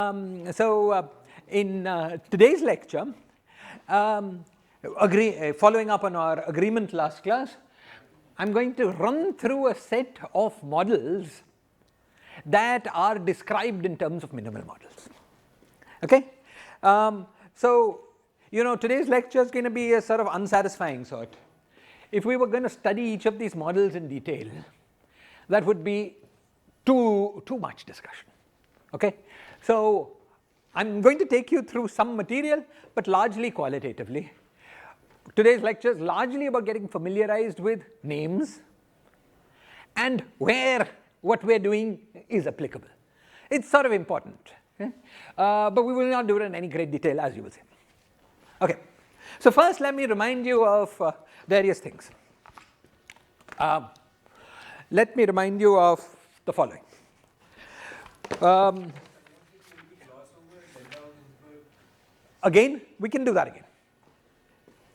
In today's lecture, following up on our agreement last class, I'm going to run through a set of models that are described in terms of minimal models. Okay? Today's lecture is going to be a sort of unsatisfying sort. If we were going to study each of these models in detail, that would be too much discussion. Okay? So I'm going to take you through some material, but largely qualitatively. Today's lecture is largely about getting familiarized with names and where what we're doing is applicable. It's sort of important, okay? But we will not do it in any great detail, as you will see. Okay, so first let me remind you of various things. Let me remind you of the following. Again, we can do that again.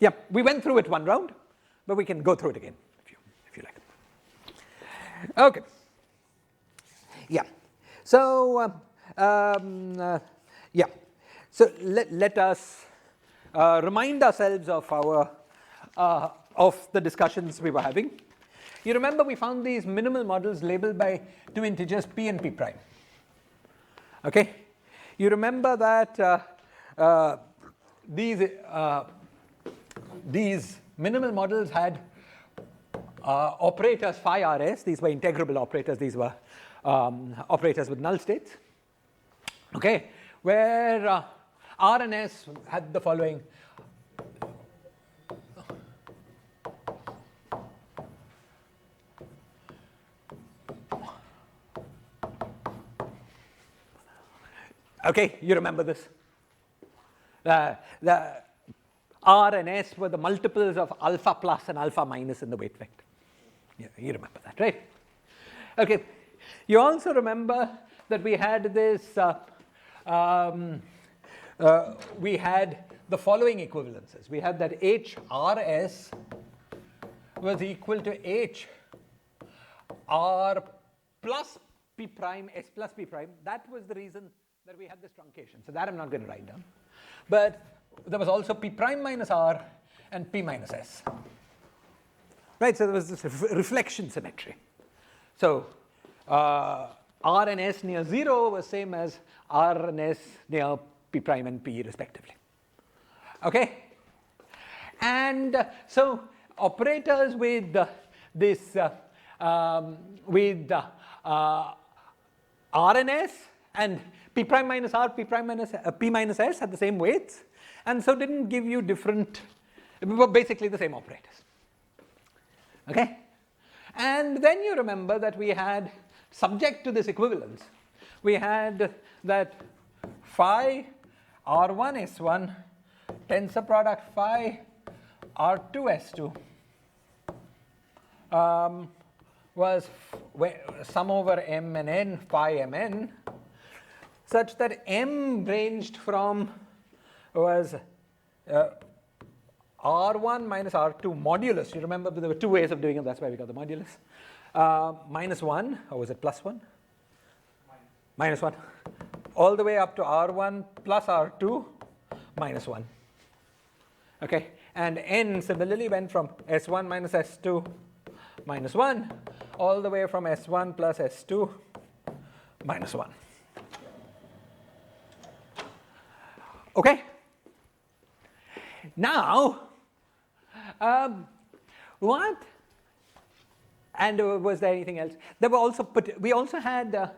Yeah, we went through it one round, but we can go through it again if you like. Okay. Yeah. So So let us remind ourselves of our of the discussions we were having. You remember we found these minimal models labeled by two integers p and p prime. Okay. You remember that these minimal models had operators phi rs. These were integrable operators. These were operators with null states. Okay, where R and S had the following. Okay, you remember this. The R and S were the multiples of alpha plus and alpha minus in the weight vector. Yeah, you remember that, right? Okay. You also remember that we had this. We had the following equivalences. We had that HRS was equal to HR plus P prime S plus P prime. That was the reason that we had this truncation. So that I'm not going to write down. But there was also P prime minus R and P minus S. Right, so there was this reflection symmetry. So R and S near 0 was same as R and S near P prime and P respectively. Okay? And so operators with this with R and S and P prime minus R, P prime minus P minus S had the same weights, and so didn't give you different, were basically the same operators. Okay? And then you remember that we had, subject to this equivalence, we had that phi R1 S1 tensor product phi R2 S2 was sum over M and N phi Mn, such that M ranged from was R1 minus R2 modulus. You remember there were two ways of doing it, that's why we got the modulus. Minus 1, or was it plus 1? Minus 1. All the way up to R1 plus R2 minus 1. Okay, and N similarly went from S1 minus S2 minus 1 all the way from S1 plus S2 minus 1. Okay? Now, what? And was there anything else? There were also we also had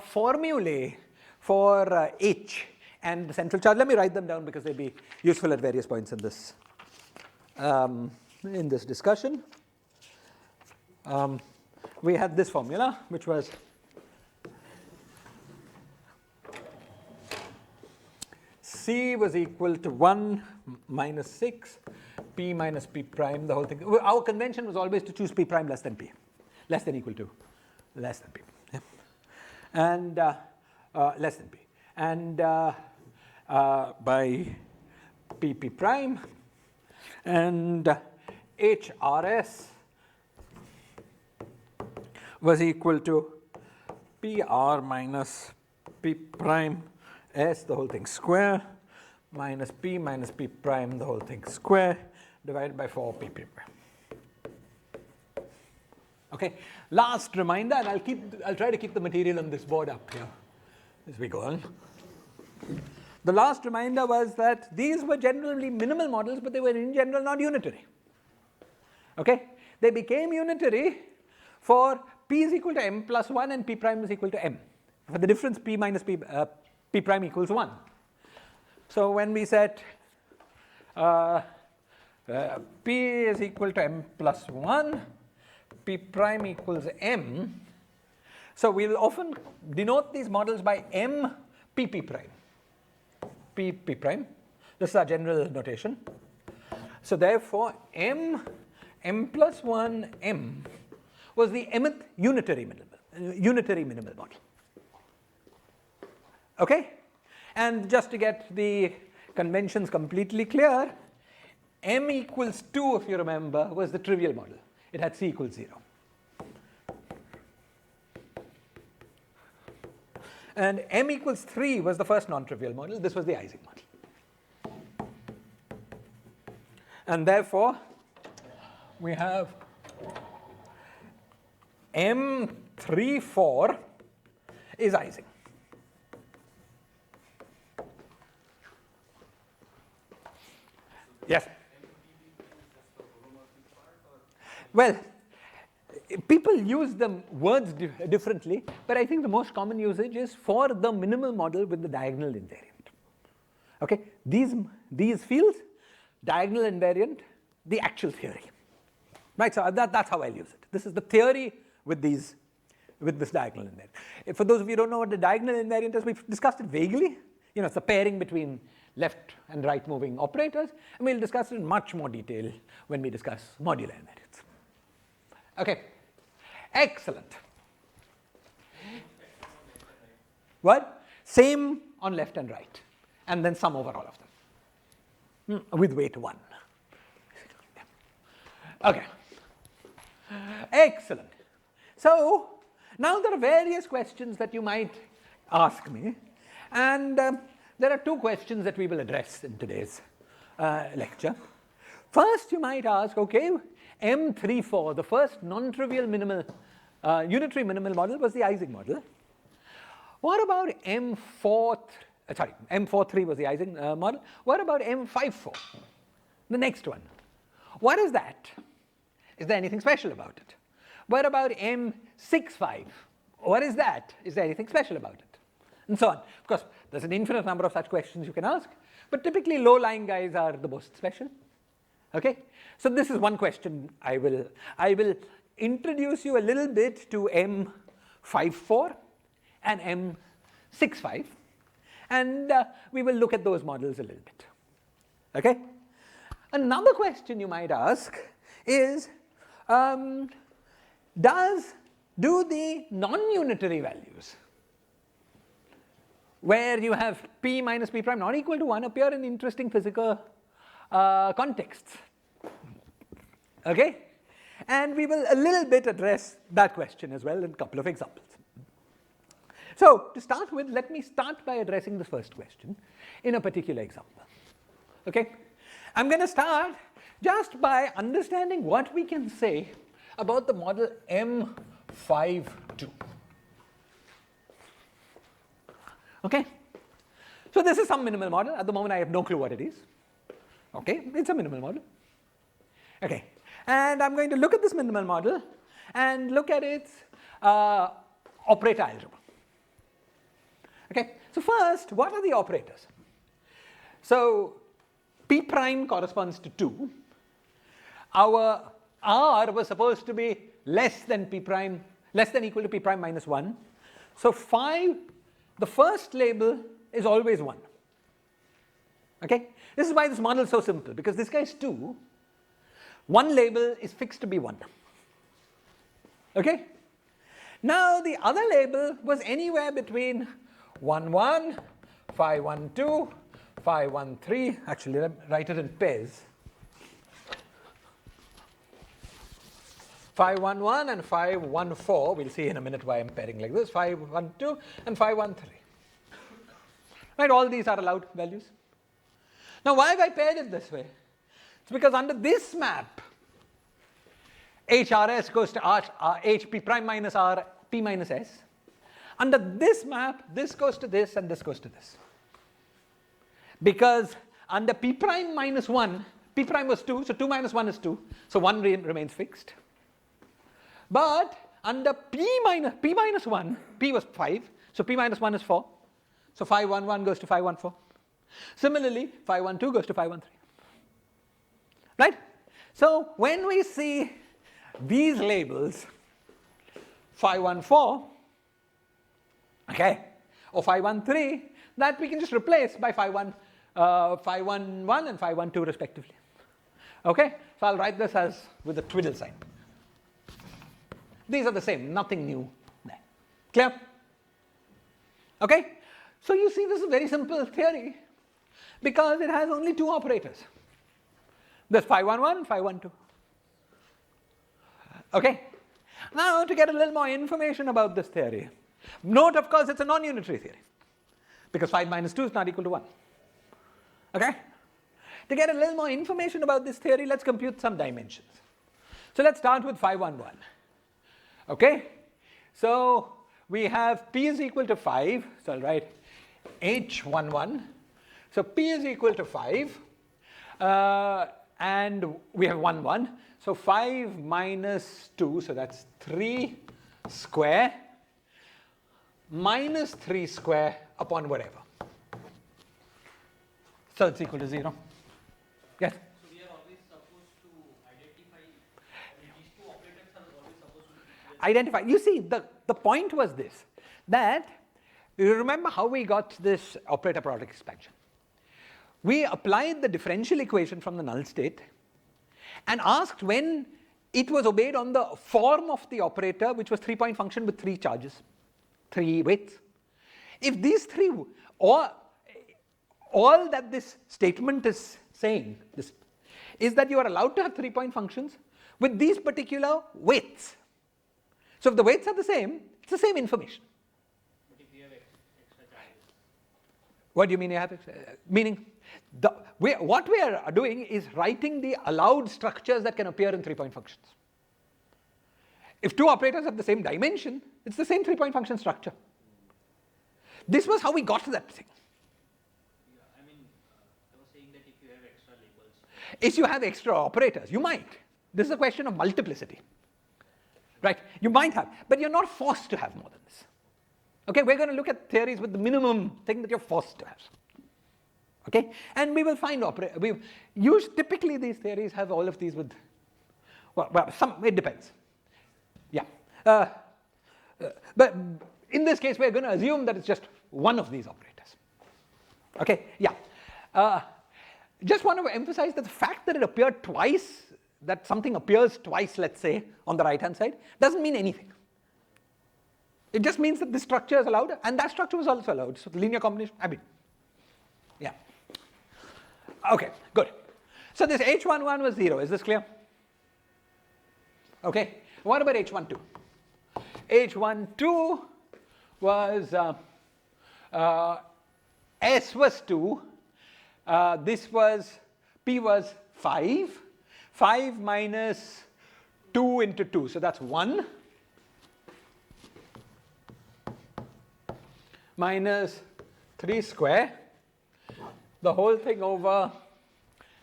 formulae for H and the central charge. Let me write them down because they'll be useful at various points in this discussion. We had this formula, which was C was equal to 1 minus 6 P minus P prime, the whole thing. Our convention was always to choose P prime less than P, less than equal to, less than P, yeah. And less than P. And by P prime and HRS was equal to PR minus P prime S the whole thing square minus P prime the whole thing square divided by 4 P prime. Okay, last reminder, and I'll try to keep the material on this board up here as we go on. The last reminder was that these were generally minimal models, but they were in general not unitary. Okay, they became unitary for P is equal to M plus 1 and P prime is equal to M. For the difference P minus P prime equals 1. So when we set P is equal to M plus 1, P prime equals M, so we'll often denote these models by M P prime. P prime, this is our general notation. So therefore M plus 1 M was the mth unitary minimal model. Okay, and just to get the conventions completely clear, M equals 2, if you remember, was the trivial model. It had C equals 0. And M equals 3 was the first non-trivial model. This was the Ising model. And therefore, we have M34 is Ising. Yes? Well, people use the words differently, but I think the most common usage is for the minimal model with the diagonal invariant. Okay, these fields, diagonal invariant, the actual theory. Right, so that's how I'll use it. This is the theory with this diagonal invariant. For those of you who don't know what the diagonal invariant is, we've discussed it vaguely. You know, it's the pairing between left and right moving operators, and we'll discuss it in much more detail when we discuss modular invariants. Okay, excellent. What? Same on left and right, and then sum over all of them with weight 1. Okay, excellent. So now there are various questions that you might ask me, and there are 2 questions that we will address in today's lecture. First, you might ask, okay, M34, the first non-trivial minimal, unitary minimal model was the Ising model. What about M43 was the Ising model. What about M54, the next one? What is that? Is there anything special about it? What about M65? What is that? Is there anything special about it? And so on. Of course, there's an infinite number of such questions you can ask, but typically low-lying guys are the most special. Okay, so this is one question. I will introduce you a little bit to M54 and M65, and we will look at those models a little bit. Okay, another question you might ask is, do the non-unitary values, where you have P minus P prime not equal to 1, appear in interesting physical contexts? Okay, and we will a little bit address that question as well in a couple of examples. So to start with, let me start by addressing the first question in a particular example. Okay, I'm going to start just by understanding what we can say about the model M52. Okay, so this is some minimal model. At the moment I have no clue what it is. Okay, it's a minimal model. Okay, and I'm going to look at this minimal model and look at its operator algebra. Okay, so first, what are the operators? So P prime corresponds to 2. Our R was supposed to be less than equal to P prime minus 1. So 5, the first label is always 1. Okay, this is why this model is so simple, because this guy is 2. One label is fixed to be 1. Okay, now the other label was anywhere between 1 1, 5 1 2, 5 1 3. Actually, let me write it in pairs. 5 1 1 and 5 1 4. We'll see in a minute why I'm pairing like this. 5 1 2 and 5 1 3. Right, all these are allowed values. Now why have I paired it this way? It's because under this map, HRS goes to H P prime minus R P minus S. Under this map, this goes to this and this goes to this. Because under P prime minus 1, P prime was 2, so 2 minus 1 is 2, so 1 remains fixed. But under P minus 1, P was 5, so P minus 1 is 4. So phi 1 1 goes to phi 1 4. Similarly, phi 1 2 goes to phi 1 3. Right? So when we see these labels, phi 1 4, okay, or phi 1 3, that we can just replace by phi 1 1 and phi 1 2 respectively. Okay, so I'll write this as with the twiddle sign. These are the same, nothing new there. Clear? Okay, so you see this is a very simple theory because it has only two operators. There's phi 1 1, phi 1 2. Okay, now to get a little more information about this theory, note of course it's a non-unitary theory because 5 minus 2 is not equal to 1. Okay, to get a little more information about this theory, let's compute some dimensions. So let's start with phi 1 1. Okay, so we have P is equal to 5, so I'll write H11. So P is equal to 5 and we have 1 1. So 5 minus 2, so that's 3 square minus 3 square upon whatever. So it's equal to 0. Yes? So we are always supposed to identify, these two operators are always supposed to be Identify. You see, the point was this, that you remember how we got this operator product expansion. We applied the differential equation from the null state and asked when it was obeyed on the form of the operator, which was 3-point function with 3 charges, 3 weights. If these 3, or all that this statement is saying is that you are allowed to have 3-point functions with these particular weights. So if the weights are the same, it's the same information. But if you have extra charges. What do you mean you have meaning? What we are doing is writing the allowed structures that can appear in 3-point functions. If two operators have the same dimension, it's the same 3-point function structure. This was how we got to that thing. Yeah, I mean, I was saying that if you have extra labels. If you have extra operators, you might. This is a question of multiplicity. Right? You might have, but you're not forced to have more than this. Okay, we're going to look at theories with the minimum thing that you're forced to have. Okay, and we will find typically these theories have all of these with, well it depends. Yeah, but in this case we're going to assume that it's just one of these operators. Okay, yeah. Just want to emphasize that the fact that it appeared twice, that something appears twice, let's say, on the right hand side, doesn't mean anything. It just means that this structure is allowed and that structure was also allowed. So the linear combination, yeah. Okay, good. So this H11 was 0. Is this clear? Okay. What about H12? H12 was S was 2. This was P was 5. 5 minus 2 into 2. So that's 1. Minus 3 square. The whole thing over,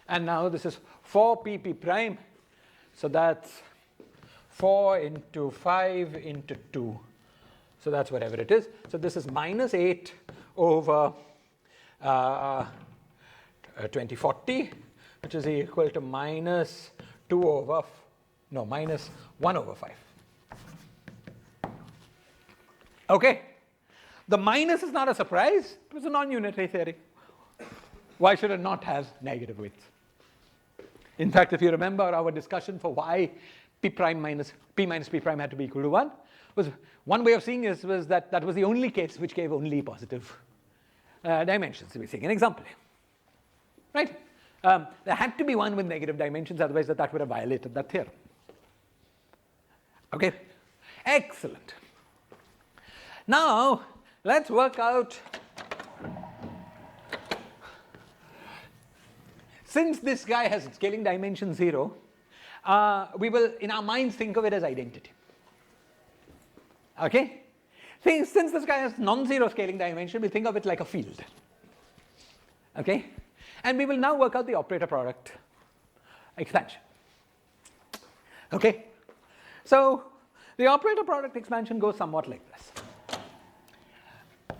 and now this is 4pp prime, so that's 4 into 5 into 2, so that's whatever it is. So this is minus 8 over 2040, which is equal to minus 2 over, no, minus 1 over 5. Okay, the minus is not a surprise, it was a non-unitary theory. Why should it not have negative weights? In fact, if you remember our discussion for why P minus P prime had to be equal to 1, was one way of seeing this was that that was the only case which gave only positive dimensions. We're seeing an example here. Right? There had to be one with negative dimensions, otherwise that would have violated that theorem. Okay? Excellent. Now, let's work out since this guy has scaling dimension 0, we will in our minds think of it as identity. Okay? Since this guy has non-zero scaling dimension, we think of it like a field. Okay? And we will now work out the operator product expansion. Okay? So the operator product expansion goes somewhat like this.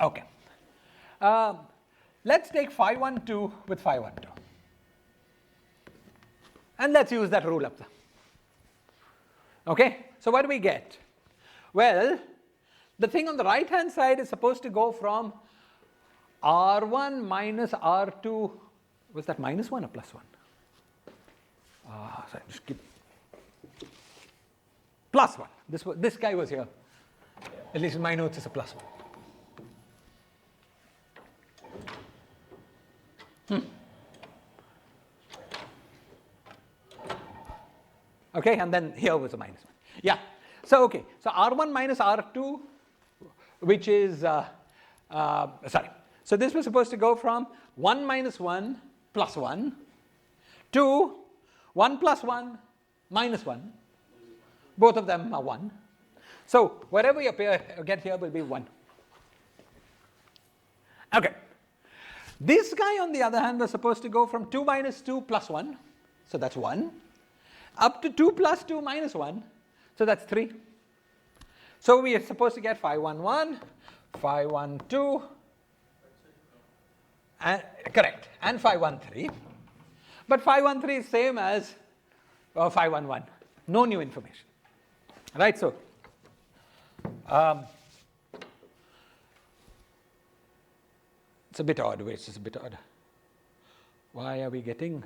Okay. Let's take phi 1 2 with phi 1 2. And let's use that rule up there. Okay? So what do we get? Well, the thing on the right hand side is supposed to go from R1 minus R2. Was that minus 1 or plus 1? Sorry, just keep. Plus 1. This guy was here. At least in my notes, it's a plus 1. Okay, and then here was a minus 1. Yeah. So, okay. So, R1 minus R2, which is, sorry. So, this was supposed to go from 1 minus 1 plus 1 to 1 plus 1 minus 1. Both of them are 1. So, whatever we get here will be 1. Okay. This guy, on the other hand, was supposed to go from 2 minus 2 plus 1. So, that's 1. Up to 2 plus 2 minus 1. So, that's 3. So, we are supposed to get phi 1 1, phi 1 2, and, correct, and phi 1 3. But phi 1 3 is same as phi 1 1. No new information. Right? So, it's a bit odd. Wait, it's a bit odd. Why are we getting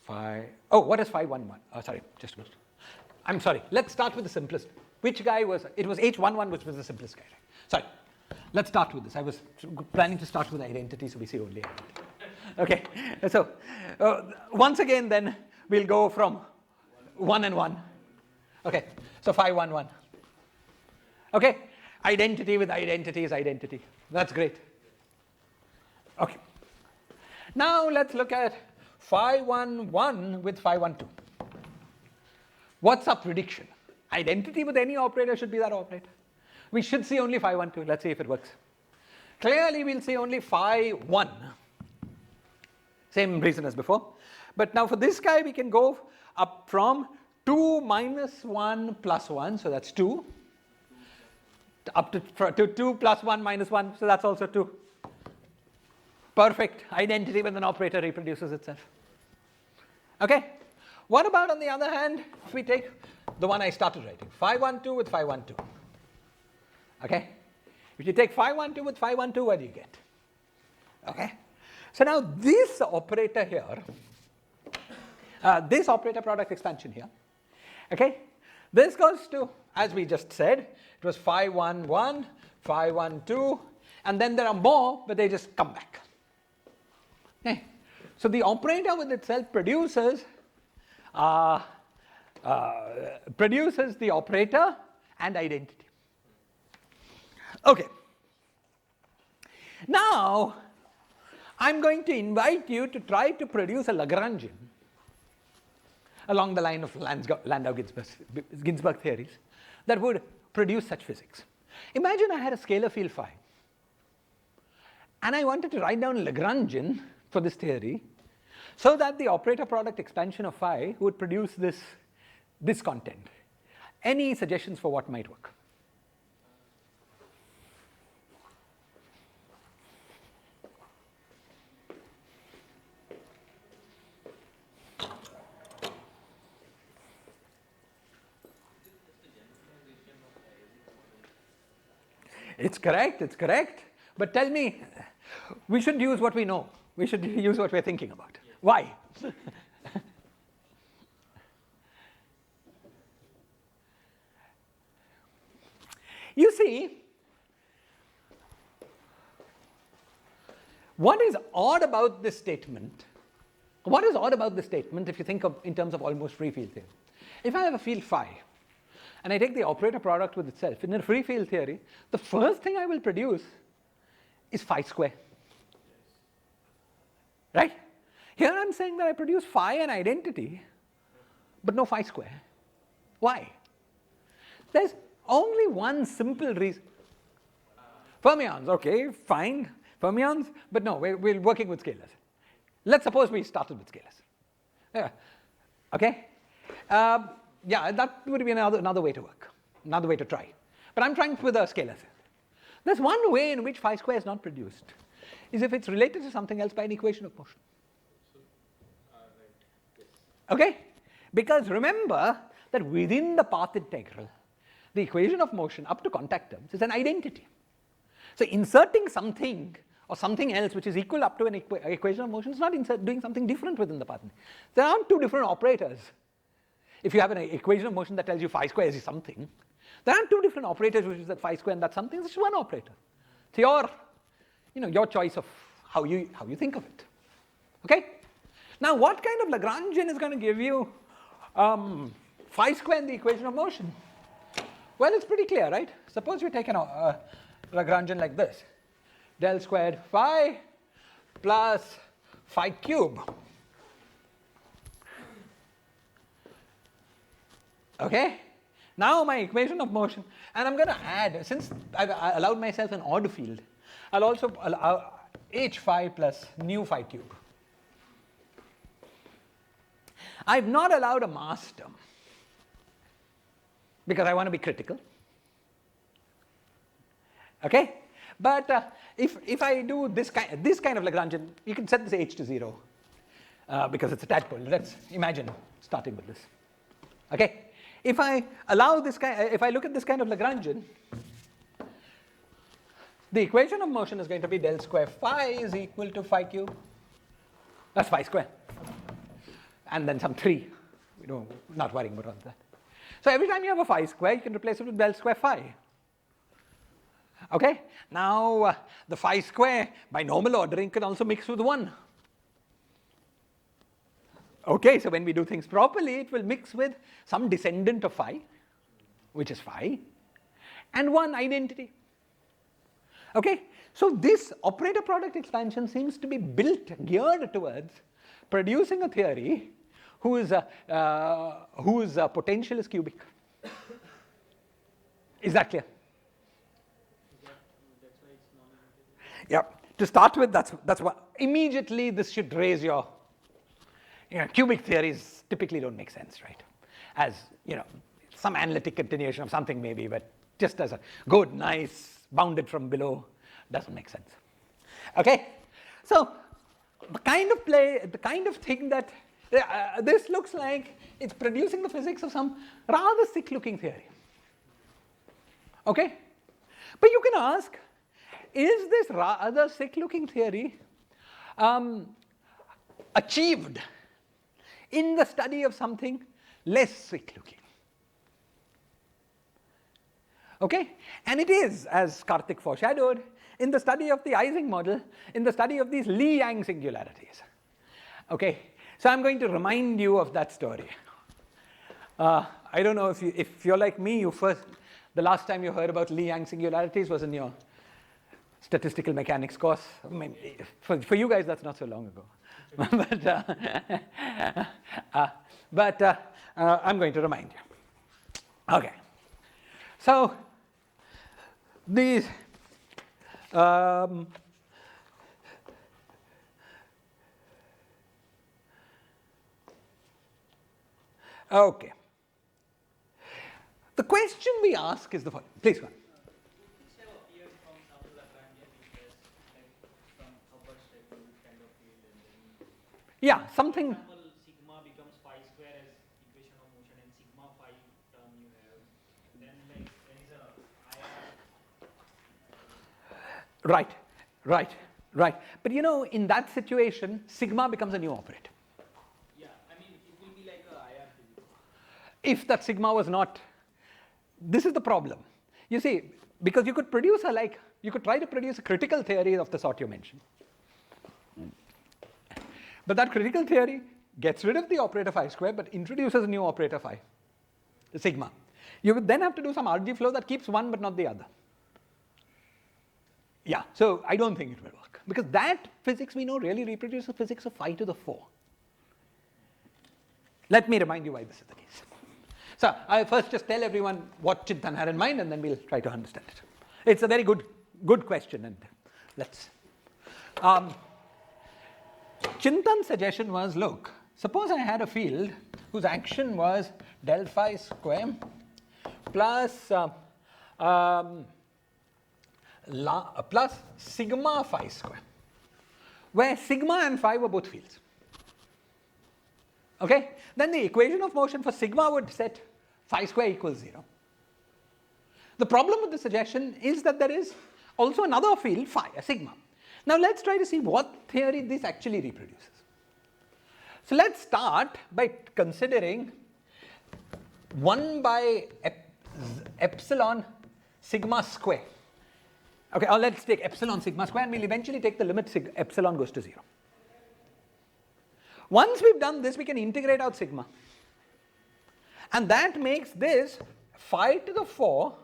phi? Oh, what is phi 1 1? Sorry, just a minute. I'm sorry. Let's start with the simplest. Which guy was it? Was H11, which was the simplest guy. Right? Sorry. Let's start with this. I was planning to start with identity, so we see only identity. Okay. So once again, then we'll go from 1 and 1. Okay. So phi 1 1. Okay. Identity with identity is identity. That's great. Okay. Now let's look at phi 1 1 with phi 1 2. What's our prediction? Identity with any operator should be that operator. We should see only phi 1 2. Let's see if it works. Clearly, we'll see only phi 1. Same reason as before. But now for this guy, we can go up from 2 minus 1 plus 1. So that's 2. Up to 2 plus 1 minus 1. So that's also 2. Perfect. Identity with an operator reproduces itself. Okay. What about, on the other hand, if we take the one I started writing, phi 1 2 with phi 1 2. Okay? If you take phi 1 2 with phi 1 2, what do you get? Okay? So now this operator here, this operator product expansion here, okay? This goes to, as we just said, it was phi 1 1, phi 1 2, and then there are more, but they just come back. Okay? So the operator with itself produces the operator and identity. Okay. Now, I'm going to invite you to try to produce a Lagrangian along the line of Landau-Ginzburg theories that would produce such physics. Imagine I had a scalar field phi, and I wanted to write down Lagrangian for this theory so that the operator product expansion of phi would produce this content. Any suggestions for what might work? It's correct. But tell me, we should use what we know. We should use what we're thinking about. Yes. Why? You see, what is odd about this statement? What is odd about this statement if you think of in terms of almost free field theory? If I have a field phi, and I take the operator product with itself, in a free field theory, the first thing I will produce is phi square. Right? Here I'm saying that I produce phi and identity, but no phi square. Why? There's only one simple reason. Fermions, okay, fine, fermions, but no, we're working with scalars. Let's suppose we started with scalars. Yeah. Okay? Yeah, that would be another way to work, another way to try. But I'm trying with a scalar set. There's one way in which phi square is not produced, is if it's related to something else by an equation of motion. Okay? Because remember that within the path integral, the equation of motion up to contact terms is an identity. So inserting something or something else which is equal up to an equation of motion is not doing something different within the path. There aren't two different operators. If you have an equation of motion that tells you phi square is something, there aren't two different operators which is that phi square and that's something. It's just one operator. So your choice of how you think of it. Okay? Now what kind of Lagrangian is going to give you phi square in the equation of motion? Well, it's pretty clear, right? Suppose you take a Lagrangian like this. Del squared phi plus phi cube. Okay? Now my equation of motion, and I'm going to add, since I've allowed myself an odd field, I'll also allow h phi plus nu phi cube. I've not allowed a mass term because I want to be critical. Okay? But if I do this kind of Lagrangian, you can set this h to 0 because it's a tadpole. Let's imagine starting with this. Okay? If I allow this if I look at this kind of Lagrangian, the equation of motion is going to be del square phi is equal to phi cube. That's phi square. And then some 3. Not worrying about all that. So every time you have a phi square, you can replace it with del square phi. Okay? Now the phi square by normal ordering can also mix with 1. Okay, so when we do things properly, it will mix with some descendant of phi, which is phi, and one identity. Okay, so this operator product expansion seems to be geared towards producing a theory whose potential is cubic. Is that clear? That's why it's non-limited. Yeah. To start with, that's what immediately this should raise your. Cubic theories typically don't make sense, right? As some analytic continuation of something maybe, but just as a good, nice, bounded from below doesn't make sense. Okay, so the kind of thing that this looks like it's producing the physics of some rather sick-looking theory. Okay, but you can ask, is this rather sick-looking theory achieved in the study of something less sick-looking? Okay, and it is, as Karthik foreshadowed, in the study of the Ising model, in the study of these Lee-Yang singularities. Okay, so I'm going to remind you of that story. I don't know if you're like me, the last time you heard about Lee-Yang singularities was in your statistical mechanics course. I mean, for you guys, that's not so long ago. but I'm going to remind you. Okay, so these okay. The question we ask is the following. Please go on. Which have appeared from some Lagrangian features, like from Hubbard stable kind of field, and then Yeah, something. for example, sigma becomes phi square as equation of motion, and sigma phi term you have, and then like there is a IR. Right. But in that situation, sigma becomes a new operator. Yeah, I mean it will be like a IR physics. If that sigma was not, this is the problem. You see, because you could try to produce a critical theory of the sort you mentioned. But that critical theory gets rid of the operator phi square, but introduces a new operator phi, the sigma. You would then have to do some RG flow that keeps one but not the other. Yeah, so I don't think it will work. Because that physics we know really reproduces physics of phi to the 4. Let me remind you why this is the case. So I'll first just tell everyone what Chintan had in mind, and then we'll try to understand it. It's a very good question, and let's. Chintan's suggestion was, look, suppose I had a field whose action was del phi square plus plus sigma phi square, where sigma and phi were both fields. Okay? Then the equation of motion for sigma would set phi square equals 0. The problem with the suggestion is that there is also another field, phi, a sigma. Now let's try to see what theory this actually reproduces. So let's start by considering 1 by epsilon sigma square. Okay, or let's take epsilon sigma square, and we'll eventually take the limit epsilon goes to 0. Once we've done this, we can integrate out sigma. And that makes this phi to the 4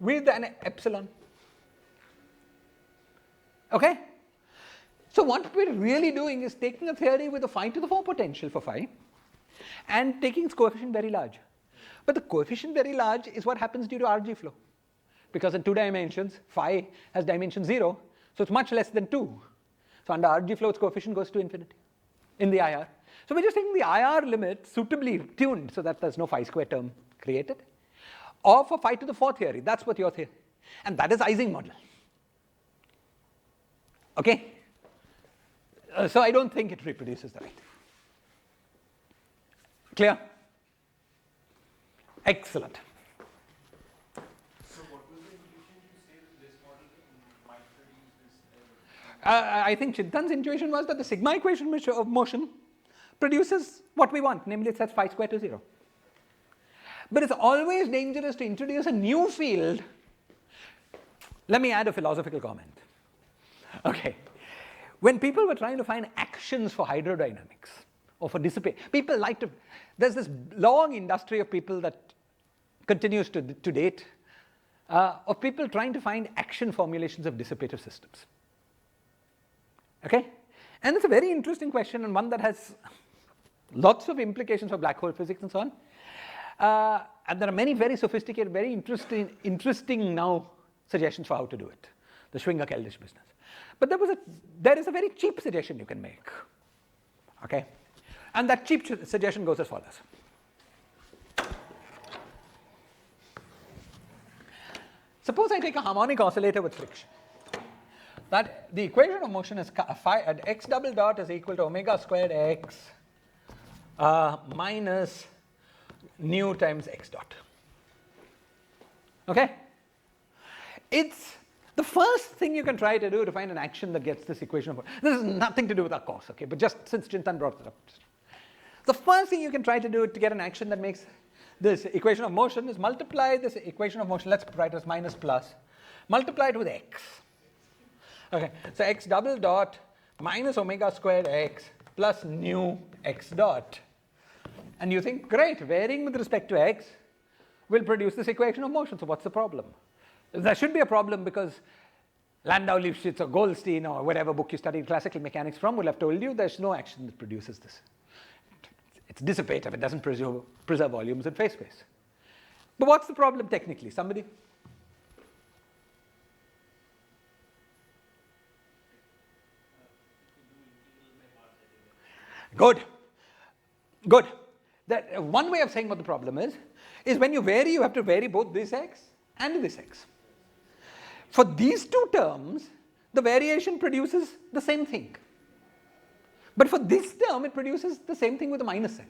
with an epsilon. Okay? So what we're really doing is taking a theory with a phi to the 4 potential for phi and taking its coefficient very large. But the coefficient very large is what happens due to RG flow. Because in 2 dimensions, phi has dimension 0, so it's much less than 2. So under RG flow, its coefficient goes to infinity in the IR. So we're just taking the IR limit suitably tuned so that there's no phi square term created. Or for phi to the 4 theory, that's what your theory. And that is Ising model. Okay? So I don't think it reproduces the right thing. Clear? Excellent. So what was the intuition to say that this model might produce this? I think Chintan's intuition was that the sigma equation of motion produces what we want, namely it sets phi square to 0. But it's always dangerous to introduce a new field. Let me add a philosophical comment. Okay. When people were trying to find actions for hydrodynamics or for dissipate, people like to, there's this long industry of people that continues to date, of people trying to find action formulations of dissipative systems. Okay? And it's a very interesting question, and one that has lots of implications for black hole physics and so on. And there are many very sophisticated, very interesting now suggestions for how to do it. The Schwinger-Keldysh business. But there is a very cheap suggestion you can make. Okay? And that cheap suggestion goes as follows. Suppose I take a harmonic oscillator with friction. That the equation of motion is phi at x double dot is equal to omega squared x minus nu times x dot. Okay? It's the first thing you can try to do to find an action that gets this equation of motion. This has nothing to do with our course, okay? But just since Chintan brought it up. The first thing you can try to do to get an action that makes this equation of motion is multiply this equation of motion, let's write it as minus plus, multiply it with x. Okay, so x double dot minus omega squared x plus nu x dot. And you think, great, varying with respect to x will produce this equation of motion, so what's the problem? There should be a problem because Landau, Lifshitz, or Goldstein, or whatever book you studied classical mechanics from will have told you there's no action that produces this. It's dissipative, it doesn't preserve volumes in phase space. But what's the problem technically? Somebody? Good. Good. That, one way of saying what the problem is when you vary, you have to vary both this x and this x. For these two terms, the variation produces the same thing. But for this term, it produces the same thing with a minus sign.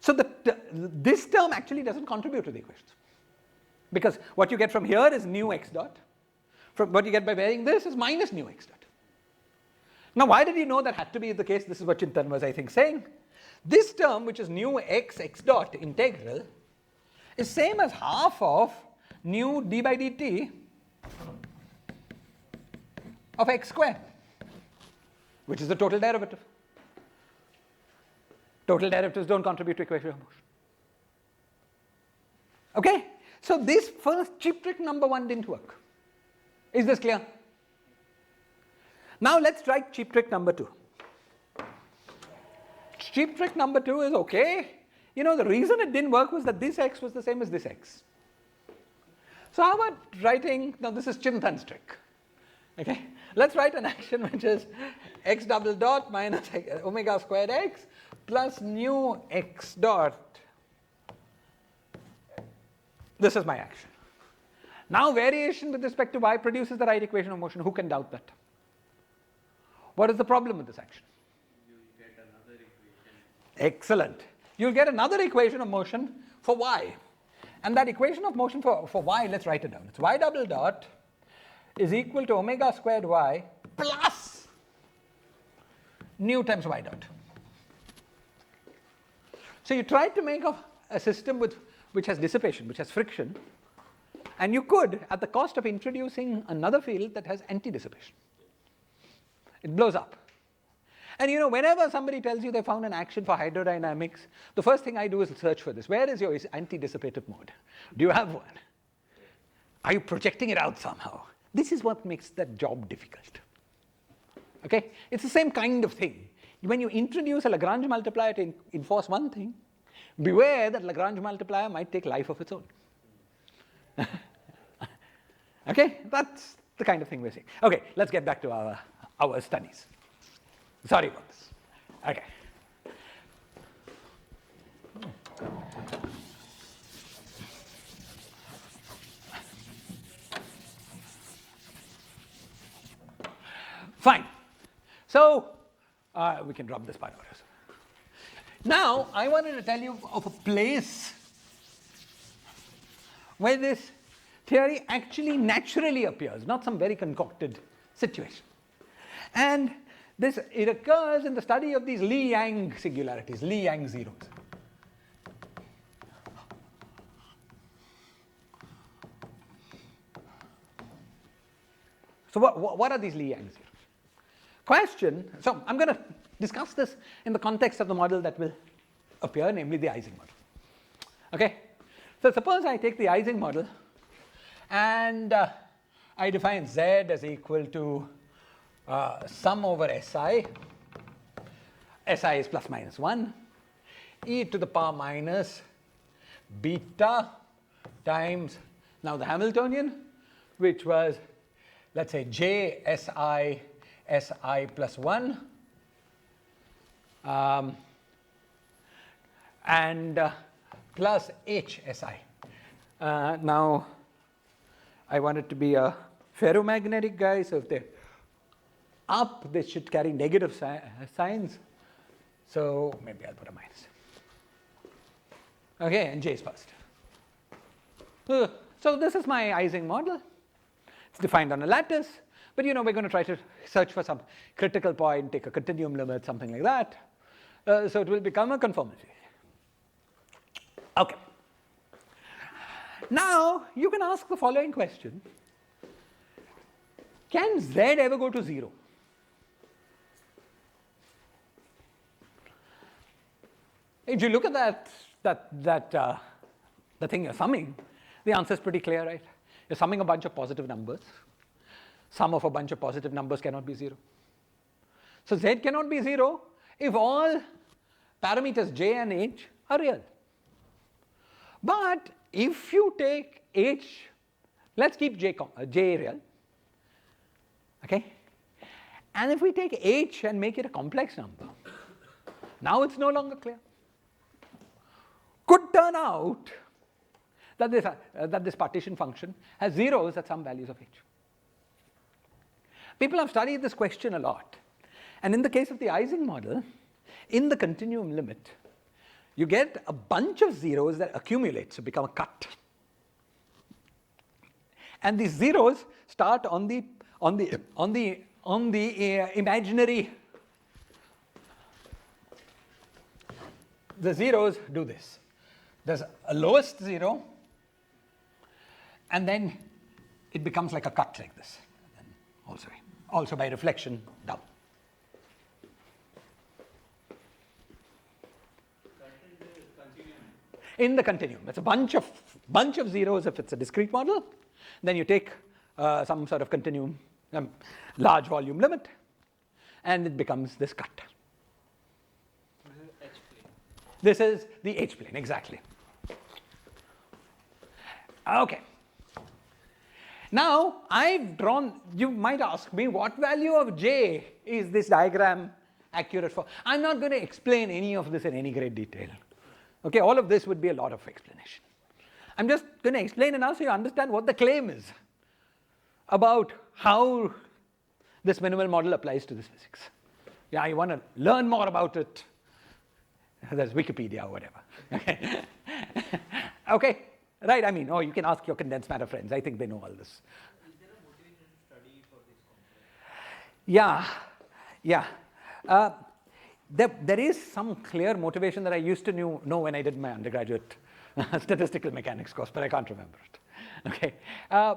So this term actually doesn't contribute to the equations. Because what you get from here is nu x dot. From what you get by varying this is minus nu x dot. Now, why did you know that had to be the case? This is what Chintan was, I think, saying. This term, which is nu x dot integral, is same as half of nu d by dt of x square, which is the total derivative. Total derivatives don't contribute to equation of motion. Okay? So this first cheap trick number one didn't work. Is this clear? Now let's try cheap trick number 2. Cheap trick number 2 is okay. You know, the reason it didn't work was that this x was the same as this x. So how about writing, now this is Chintan's trick. Okay, let's write an action which is x double dot minus omega squared x plus nu x dot. This is my action. Now variation with respect to y produces the right equation of motion. Who can doubt that? What is the problem with this action? You get another equation. Excellent. You'll get another equation of motion for y. And that equation of motion for y, let's write it down. It's y double dot is equal to omega squared y plus nu times y dot. So you tried to make a system which has dissipation, which has friction, and you could at the cost of introducing another field that has anti-dissipation. It blows up. And you know, whenever somebody tells you they found an action for hydrodynamics, the first thing I do is search for this. Where is your anti-dissipative mode? Do you have one? Are you projecting it out somehow? This is what makes that job difficult. Okay? It's the same kind of thing. When you introduce a Lagrange multiplier to enforce one thing, beware that Lagrange multiplier might take life of its own. Okay? That's the kind of thing we're seeing. Okay, let's get back to our studies. Sorry about this. Okay. Fine. So we can drop this part out. Now I wanted to tell you of a place where this theory actually naturally appears, not some very concocted situation. And it occurs in the study of these Lee-Yang singularities, Lee-Yang zeros. So what are these Lee-Yang zeros? Question, so I'm going to discuss this in the context of the model that will appear, namely the Ising model. Okay? So suppose I take the Ising model and I define Z as equal to sum over SI. SI is plus minus 1. E to the power minus beta times, now the Hamiltonian, which was, let's say, J SI SI plus 1. And plus HSI. Now, I want it to be a ferromagnetic guy, so if they're up, they should carry negative signs. So maybe I'll put a minus. Okay, and J is first. So this is my Ising model. It's defined on a lattice, but you know we're going to try to search for some critical point, take a continuum limit, something like that. So it will become a conformity. Okay. Now you can ask the following question: can Z ever go to 0? If you look at the thing you're summing, the answer is pretty clear, right? You're summing a bunch of positive numbers. Sum of a bunch of positive numbers cannot be 0. So Z cannot be 0 if all parameters J and H are real. But if you take H, let's keep J real, okay? And if we take H and make it a complex number, now it's no longer clear. Could turn out that this partition function has zeros at some values of H. People have studied this question a lot. And in the case of the Ising model, in the continuum limit, you get a bunch of zeros that accumulate, so become a cut. And these zeros start on the imaginary. The zeros do this. There's a lowest 0, and then it becomes like a cut like this. And also by reflection down. In the continuum, it's a bunch of zeros if it's a discrete model. Then you take some sort of continuum, large volume limit, and it becomes this cut. This is H-plane. This is the H-plane, exactly. Okay. Now, I've drawn, you might ask me, what value of J is this diagram accurate for? I'm not going to explain any of this in any great detail. Okay, all of this would be a lot of explanation. I'm just going to explain enough so you understand what the claim is about how this minimal model applies to this physics. Yeah, you want to learn more about it, there's Wikipedia or whatever. Okay. Okay, right, I mean, oh, you can ask your condensed matter friends. I think they know all this. Is there a motivation to study for this complex? Yeah. There is some clear motivation that I used to know when I did my undergraduate statistical mechanics course, but I can't remember it. Okay. Yeah.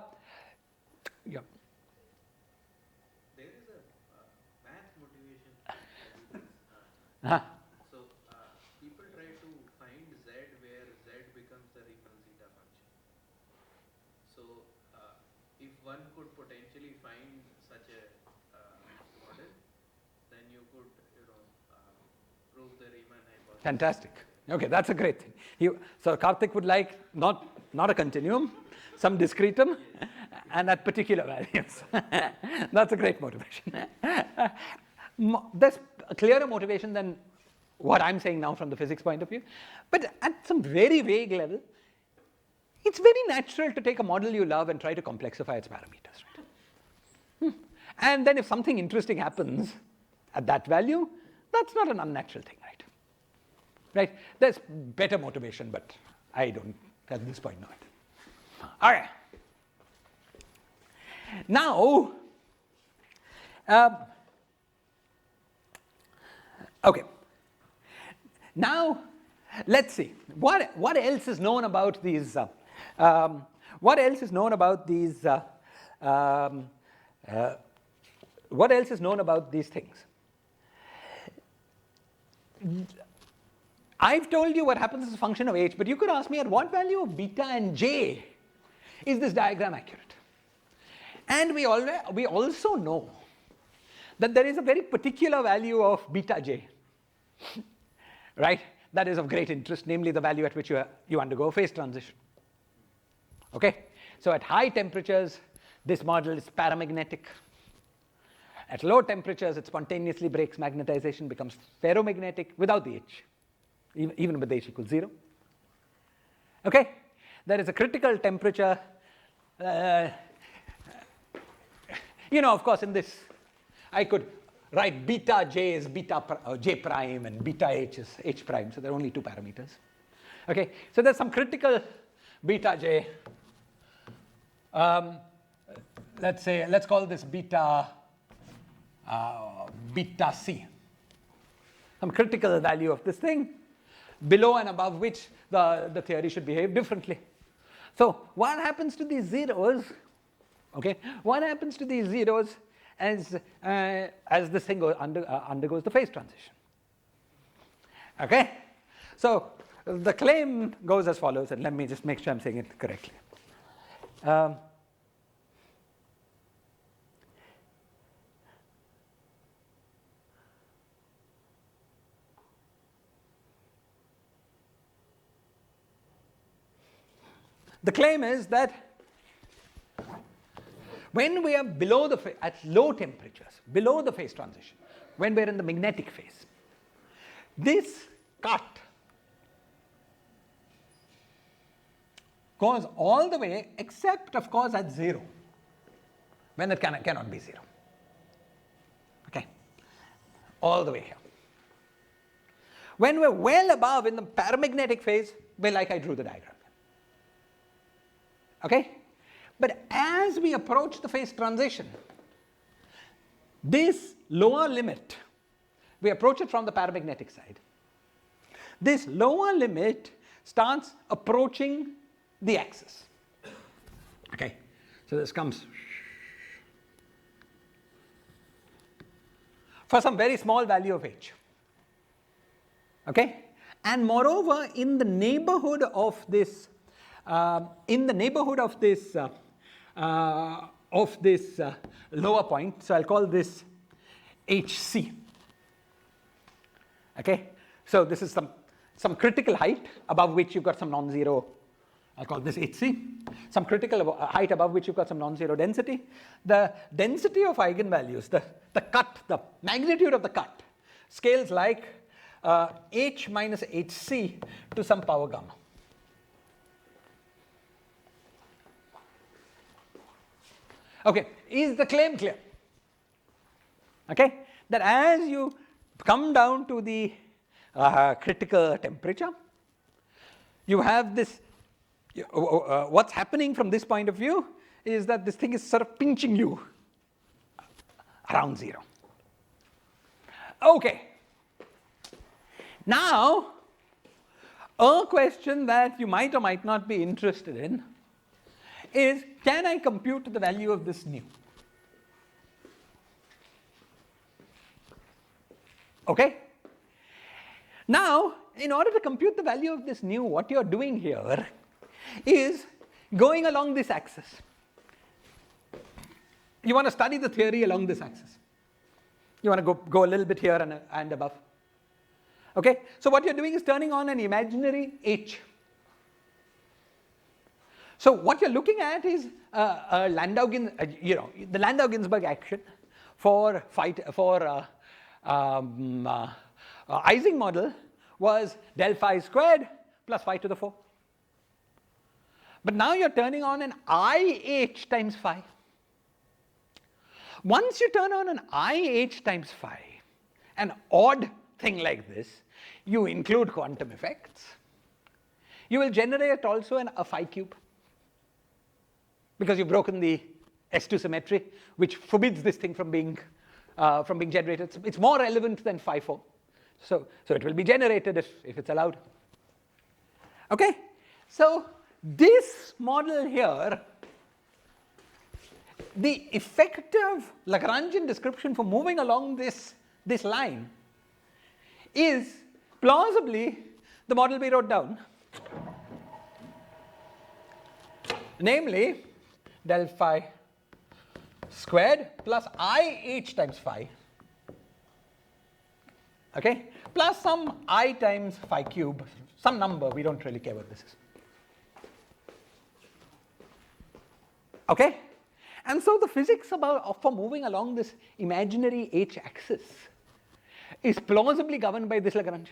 There is a math motivation. So people try to find Z where Z becomes the Riemann zeta function. So if one could potentially find such a model, then you could, prove the Riemann hypothesis. Fantastic. Okay, that's a great thing. So Karthik would like not a continuum, some discretum, and at particular values. That's a great motivation. There's a clearer motivation than what I'm saying now from the physics point of view. But at some very vague level, it's very natural to take a model you love and try to complexify its parameters. Right? And then if something interesting happens at that value, that's not an unnatural thing, right? Right? There's better motivation, but I don't, at this point, know it. All right. Now, okay. Now, let's see. What else is known about these? What else is known about these? What else is known about these things? I've told you what happens as a function of h, but you could ask me at what value of beta and j is this diagram accurate? And we also know that there is a very particular value of beta j, right? That is of great interest, namely the value at which you undergo a phase transition. Okay? So at high temperatures, this model is paramagnetic. At low temperatures, it spontaneously breaks magnetization, becomes ferromagnetic without the h, even with h equals 0. Okay? There is a critical temperature. Of course, in this, I could write beta j is j prime and beta h is h prime. So there are only two parameters. Okay? So there's some critical beta j. Let's call this beta c. Some critical value of this thing, below and above which the theory should behave differently. So what happens to these zeros? Okay, what happens to these zeros as this thing undergoes the phase transition? Okay, so the claim goes as follows, and let me just make sure I'm saying it correctly. The claim is that when we are at low temperatures, below the phase transition, when we're in the magnetic phase, this cut goes all the way except, of course, at 0, when it cannot be 0. Okay? All the way here. When we're well above in the paramagnetic phase, well, like I drew the diagram. Okay? But as we approach the phase transition, this lower limit, we approach it from the paramagnetic side. This lower limit starts approaching the axis. Okay? So this comes for some very small value of h. Okay? And moreover, in the neighborhood of this of this lower point. So I'll call this HC. Okay, so this is some critical height above which you've got some non-zero. I'll call this HC. Some critical height above which you've got some non-zero density. The density of eigenvalues, the cut, the magnitude of the cut, scales like H minus HC to some power gamma. Okay, is the claim clear? Okay, that as you come down to the critical temperature, you have this, what's happening from this point of view is that this thing is sort of pinching you around zero. Okay, now a question that you might or might not be interested in is, can I compute the value of this nu? Okay? Now, in order to compute the value of this nu, what you're doing here is going along this axis. You want to study the theory along this axis. You want to go a little bit here and above. Okay? So what you're doing is turning on an imaginary H. So what you're looking at is the Landau-Ginzburg action for Ising model was del phi squared plus phi to the 4. But now you're turning on an IH times phi. Once you turn on an IH times phi, an odd thing like this, you include quantum effects, you will generate also a phi cube, because you've broken the S2 symmetry, which forbids this thing from being generated. It's more relevant than phi 4. So it will be generated if it's allowed. Okay? So this model here, the effective Lagrangian description for moving along this line is plausibly the model we wrote down. Namely, del phi squared plus IH times phi, okay, plus some I times phi cube, some number, we don't really care what this is. Okay? And so the physics for moving along this imaginary H axis is plausibly governed by this Lagrangian.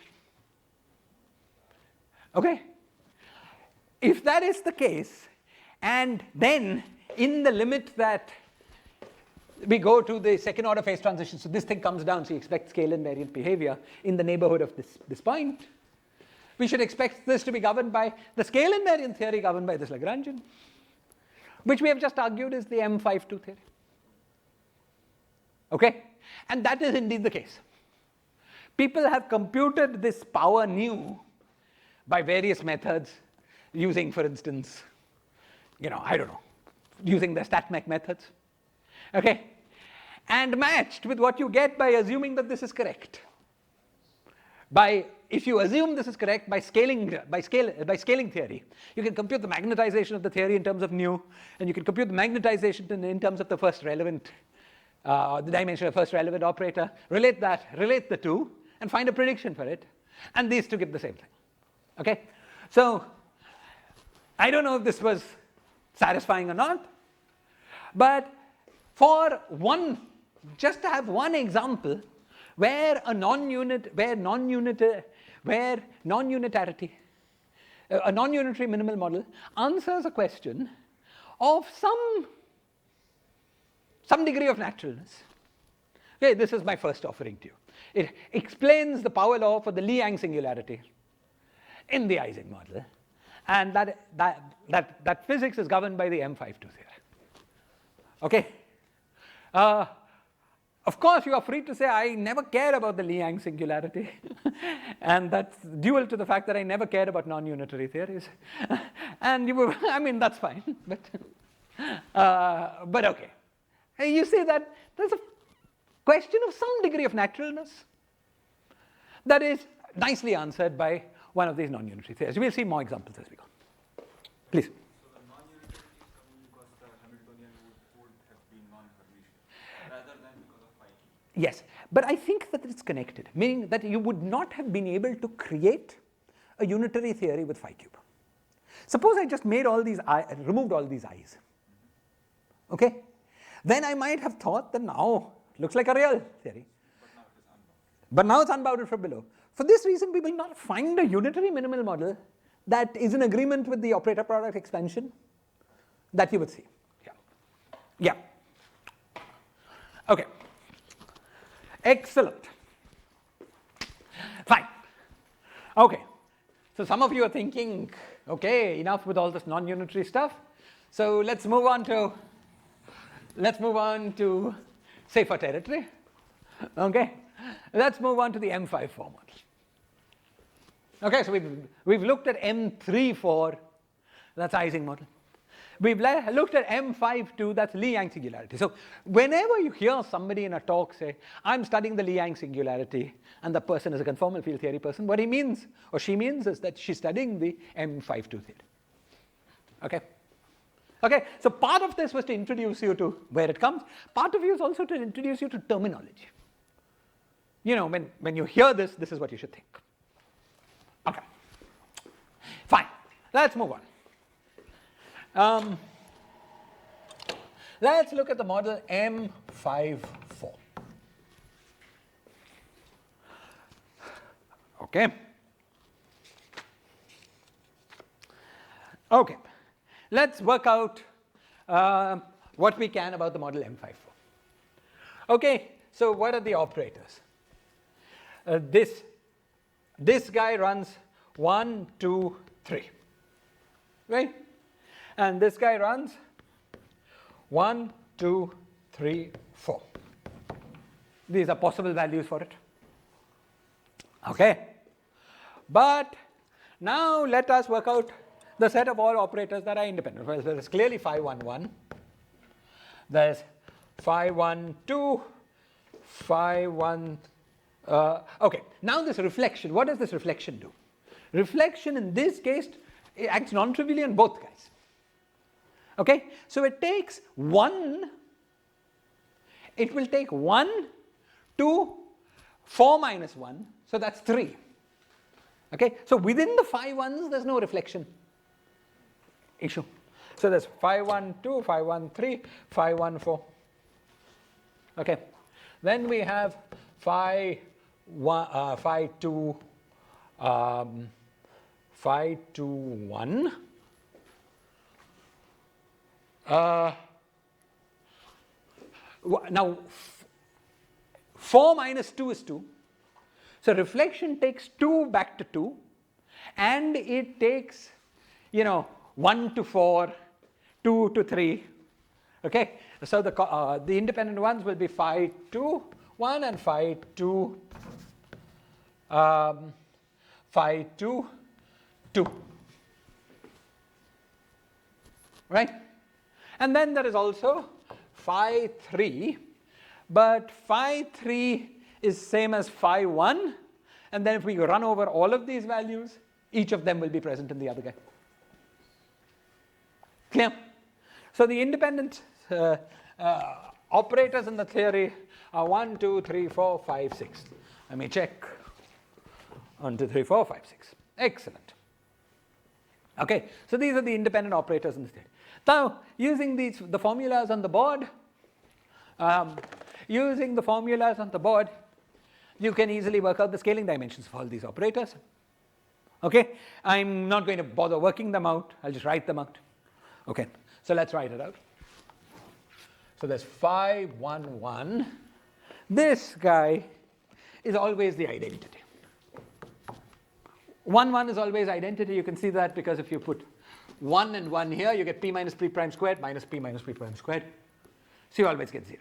Okay? If that is the case, and then in the limit that we go to the second order phase transition, so this thing comes down, so you expect scale invariant behavior in the neighborhood of this point, we should expect this to be governed by the scale invariant theory governed by this Lagrangian, which we have just argued is the M52 theory. Okay? And that is indeed the case. People have computed this power nu by various methods, using, for instance, I don't know, using the StatMech methods. Okay? And matched with what you get by assuming that this is correct. If you assume this is correct by scaling theory, you can compute the magnetization of the theory in terms of nu, and you can compute the magnetization in terms of the first relevant, the dimension of first relevant operator, relate the two, and find a prediction for it, and these two give the same thing. Okay? So, I don't know if this was satisfying or not, but just to have one example where non-unitarity, a non-unitary minimal model answers a question of some degree of naturalness. Okay, this is my first offering to you. It explains the power law for the Lie-Yang singularity in the Ising model, and that physics is governed by the M52 theory. Okay? Of course, you are free to say, I never cared about the Lie-Yang singularity. And that's dual to the fact that I never cared about non-unitary theories. And that's fine. But okay. You see that there's a question of some degree of naturalness that is nicely answered by one of these non-unitary theories. We'll see more examples as we go. Please. So the non-unitary is coming because the Hamiltonian would have Yes, but I think that it's connected, meaning that you would not have been able to create a unitary theory with phi cube. Suppose I just made all these removed all these i's. Okay? Then I might have thought that now it looks like a real theory. But now it's unbounded from below. For this reason, we will not find a unitary minimal model that is in agreement with the operator product expansion that you would see. Yeah. Yeah. Okay. Excellent. Fine. Okay. So some of you are thinking, okay, enough with all this non-unitary stuff. So let's move on to safer territory. Okay. Let's move on to the M54 model. Okay, so we've looked at M34, that's Ising model. We've looked at M52, that's Lee-Yang singularity. So whenever you hear somebody in a talk say, I'm studying the Lee-Yang singularity, and the person is a conformal field theory person, what he means, or she means, is that she's studying the M52 theory. Okay? Okay, so part of this was to introduce you to where it comes. Part of you is also to introduce you to terminology. You know, when you hear this, this is what you should think. Okay. Fine. Let's move on. Let's look at the model M54. Okay. Okay. Let's work out what we can about the model M54. Okay. So what are the operators? This guy runs 1, 2, 3, right? And this guy runs 1, 2, 3, 4. These are possible values for it. Okay. But now let us work out the set of all operators that are independent. Well, there is clearly phi 1, 1. There's phi 1, 2, phi 1. Okay, now this reflection, what does this reflection do? Reflection in this case it acts non-trivially on both guys. Okay, so it takes 1, it will take 1, 2, 4 minus 1, so that's 3. Okay, so within the phi 1s there's no reflection issue. So there's phi 1, 2, phi 1, 3, phi 1, 4. Okay, then we have phi 2, phi 2, 1. Now 4 minus 2 is 2. So reflection takes 2 back to 2, and it takes, 1 to 4, 2 to 3. Okay, so the independent ones will be phi 2, 1 and phi 2, phi 2, 2. Right? And then there is also phi 3, but phi 3 is same as phi 1, and then if we run over all of these values, each of them will be present in the other guy. Clear? So the independent operators in the theory are 1, 2, 3, 4, 5, 6. Let me check. 1, 2, 3, 4, 5, 6. Excellent. Okay, so these are the independent operators in the theory. Now, using the formulas on the board, you can easily work out the scaling dimensions of all these operators. Okay, I'm not going to bother working them out, I'll just write them out. Okay, so let's write it out. So there's phi 1, 1. This guy is always the identity. 1, 1 is always identity. You can see that because if you put 1 and 1 here, you get p minus p prime squared minus p minus p prime squared. So you always get 0.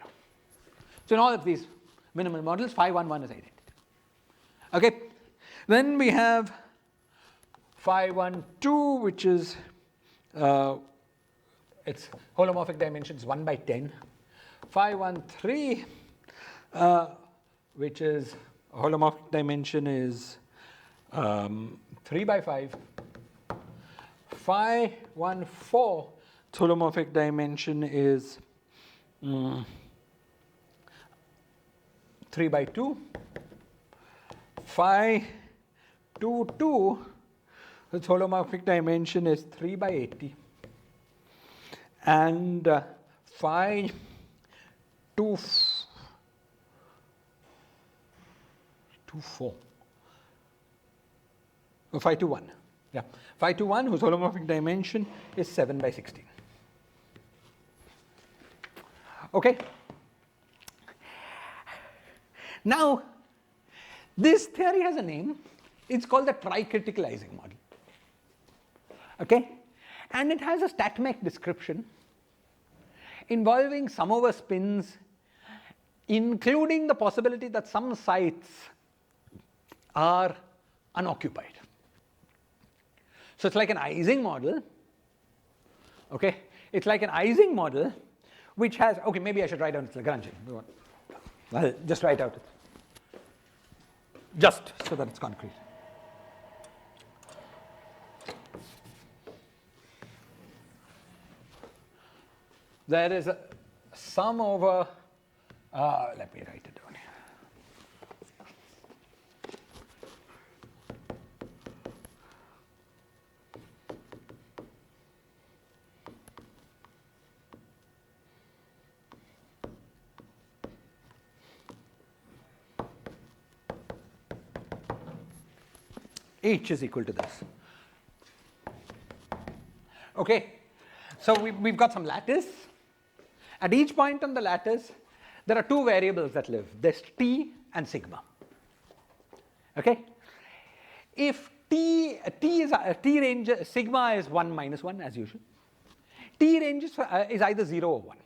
So in all of these minimal models, phi 1, 1 is identity. Okay, then we have phi 1, 2, which is its holomorphic dimensions 1 by 10. Phi 1, 3, which is holomorphic dimension is 3 by 5. Phi 1, 4, holomorphic dimension is 3 by 2, phi 2, 2, its holomorphic dimension is 3 by 80, and phi 2, 4. Oh, phi 2, 1. Yeah. Phi 2, 1, whose holomorphic dimension is 7 by 16. Okay? Now, this theory has a name. It's called the tricritical Ising model. Okay? And it has a statmech description involving sum over spins, including the possibility that some sites are unoccupied. So it's like an Ising model. Okay? It's like an Ising model which has, okay, maybe I should write down its Lagrangian. Well, just write out, just so that it's concrete. There is a sum over, let me write it down here. H is equal to this. Okay, so we've got some lattice. At each point on the lattice, there are two variables that live. There's t and sigma. Okay, if t range sigma is 1 minus 1 as usual. T range is either 0 or 1.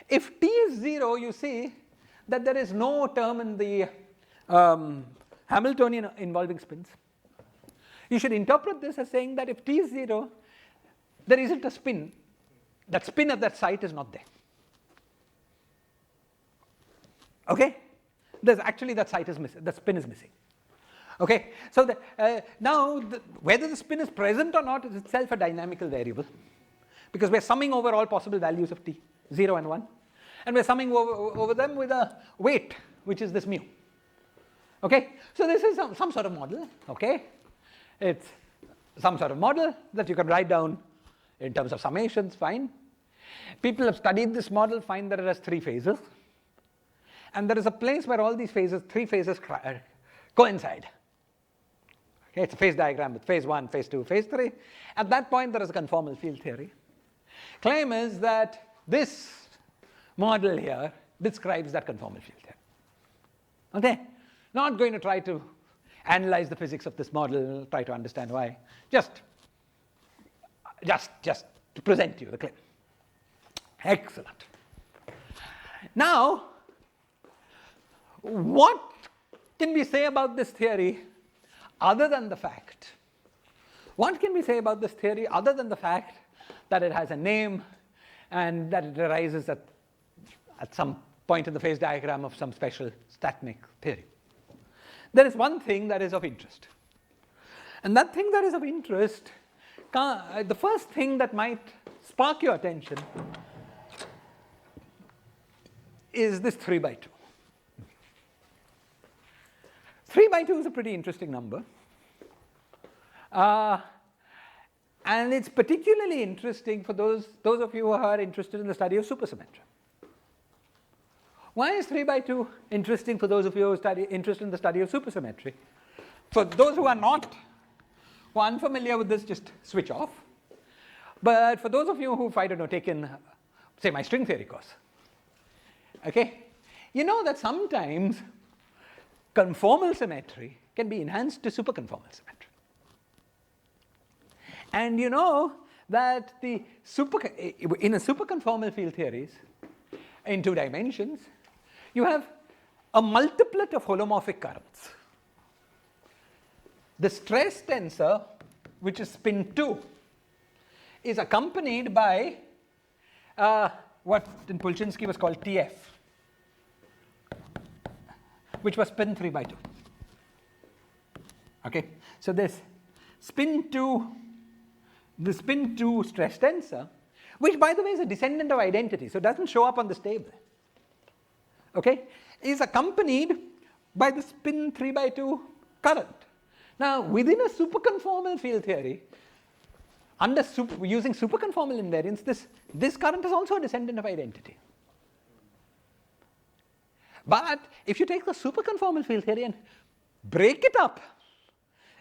If t is 0, you see that there is no term in the Hamiltonian involving spins. You should interpret this as saying that if t is 0, there isn't a spin. That spin at that site is not there. Okay? There's actually that site is missing, the spin is missing. Okay? So now whether the spin is present or not is itself a dynamical variable, because we're summing over all possible values of t, 0 and 1, and we're summing over them with a weight, which is this mu. Okay? So this is some sort of model. Okay? It's some sort of model that you can write down in terms of summations, fine. People have studied this model, find that it has 3 phases. And there is a place where all these phases, 3 phases coincide. Okay, it's a phase diagram with phase 1, phase 2, phase 3. At that point, there is a conformal field theory. Claim is that this model here describes that conformal field theory. Okay? Not going to try to analyze the physics of this model, try to understand why. Just to present you the claim. Excellent. Now, what can we say about this theory other than the fact? What can we say about this theory other than the fact that it has a name and that it arises at some point in the phase diagram of some special statmech theory? There is one thing that is of interest. And that thing that is of interest, the first thing that might spark your attention is this 3 by 2. 3 by 2 is a pretty interesting number. And it's particularly interesting for those of you who are interested in the study of supersymmetry. Why is 3 by 2 interesting for those of you who are interested in the study of supersymmetry? For those who are unfamiliar with this, just switch off. But for those of you who've, I don't know, taken, say, my string theory course, okay, you know that sometimes conformal symmetry can be enhanced to superconformal symmetry. And you know that in a superconformal field theories, in 2 dimensions, you have a multiplet of holomorphic currents. The stress tensor, which is spin 2, is accompanied by what in Polchinski was called TF, which was spin 3 by 2. Okay, so this spin 2, the spin 2 stress tensor, which by the way is a descendant of identity, so it doesn't show up on this table. Okay, is accompanied by the spin 3/2 current. Now, within a superconformal field theory, using superconformal invariance, this current is also a descendant of identity. But if you take the superconformal field theory and break it up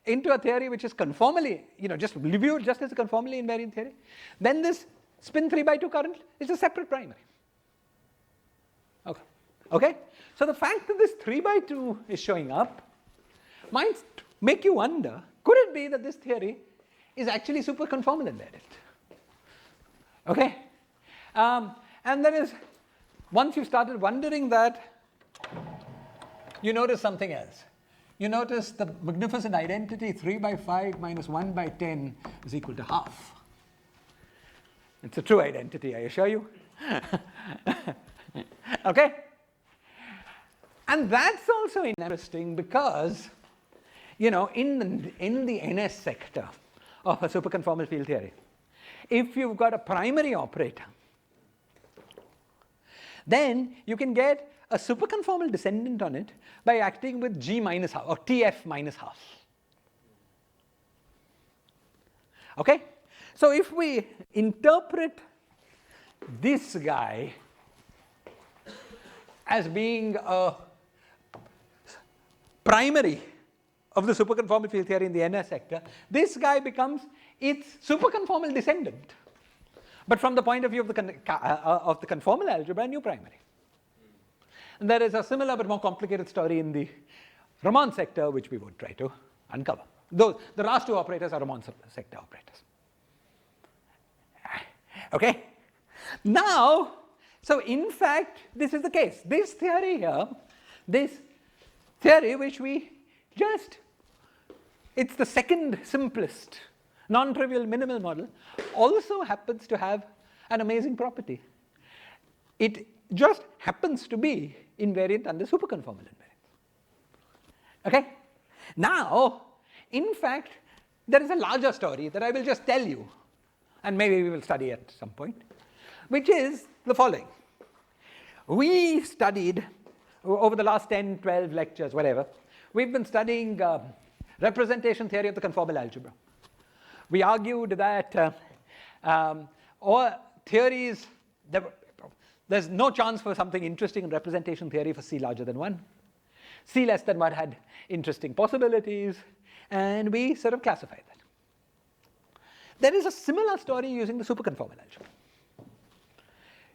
into a theory which is conformally, just reviewed just as a conformally invariant theory, then this spin 3/2 current is a separate primary. Okay? So the fact that this 3/2 is showing up might make you wonder, could it be that this theory is actually superconformal invariant? Okay? And there is, once you started wondering that, you notice something else. You notice the magnificent identity 3/5 minus 1/10 is equal to half. It's a true identity, I assure you. Okay? And that's also interesting because, in the NS sector of a superconformal field theory, if you've got a primary operator, then you can get a superconformal descendant on it by acting with G minus half or TF minus half. Okay? So if we interpret this guy as being a primary of the superconformal field theory in the NS sector, this guy becomes its superconformal descendant, but from the point of view of the conformal algebra, a new primary. And there is a similar but more complicated story in the Ramond sector, which we would try to uncover. Though the last two operators are Ramond sector operators. Okay? Now, so in fact, this is the case. This theory here, this theory which we it's the second simplest non-trivial minimal model, also happens to have an amazing property. It just happens to be invariant under superconformal invariance. Okay? Now, in fact, there is a larger story that I will just tell you, and maybe we will study at some point, which is the following. We studied, over the last 10, 12 lectures, whatever, we've been studying representation theory of the conformal algebra. We argued that all theories, there's no chance for something interesting in representation theory for C larger than 1. C less than 1 had interesting possibilities, and we sort of classified that. There is a similar story using the superconformal algebra.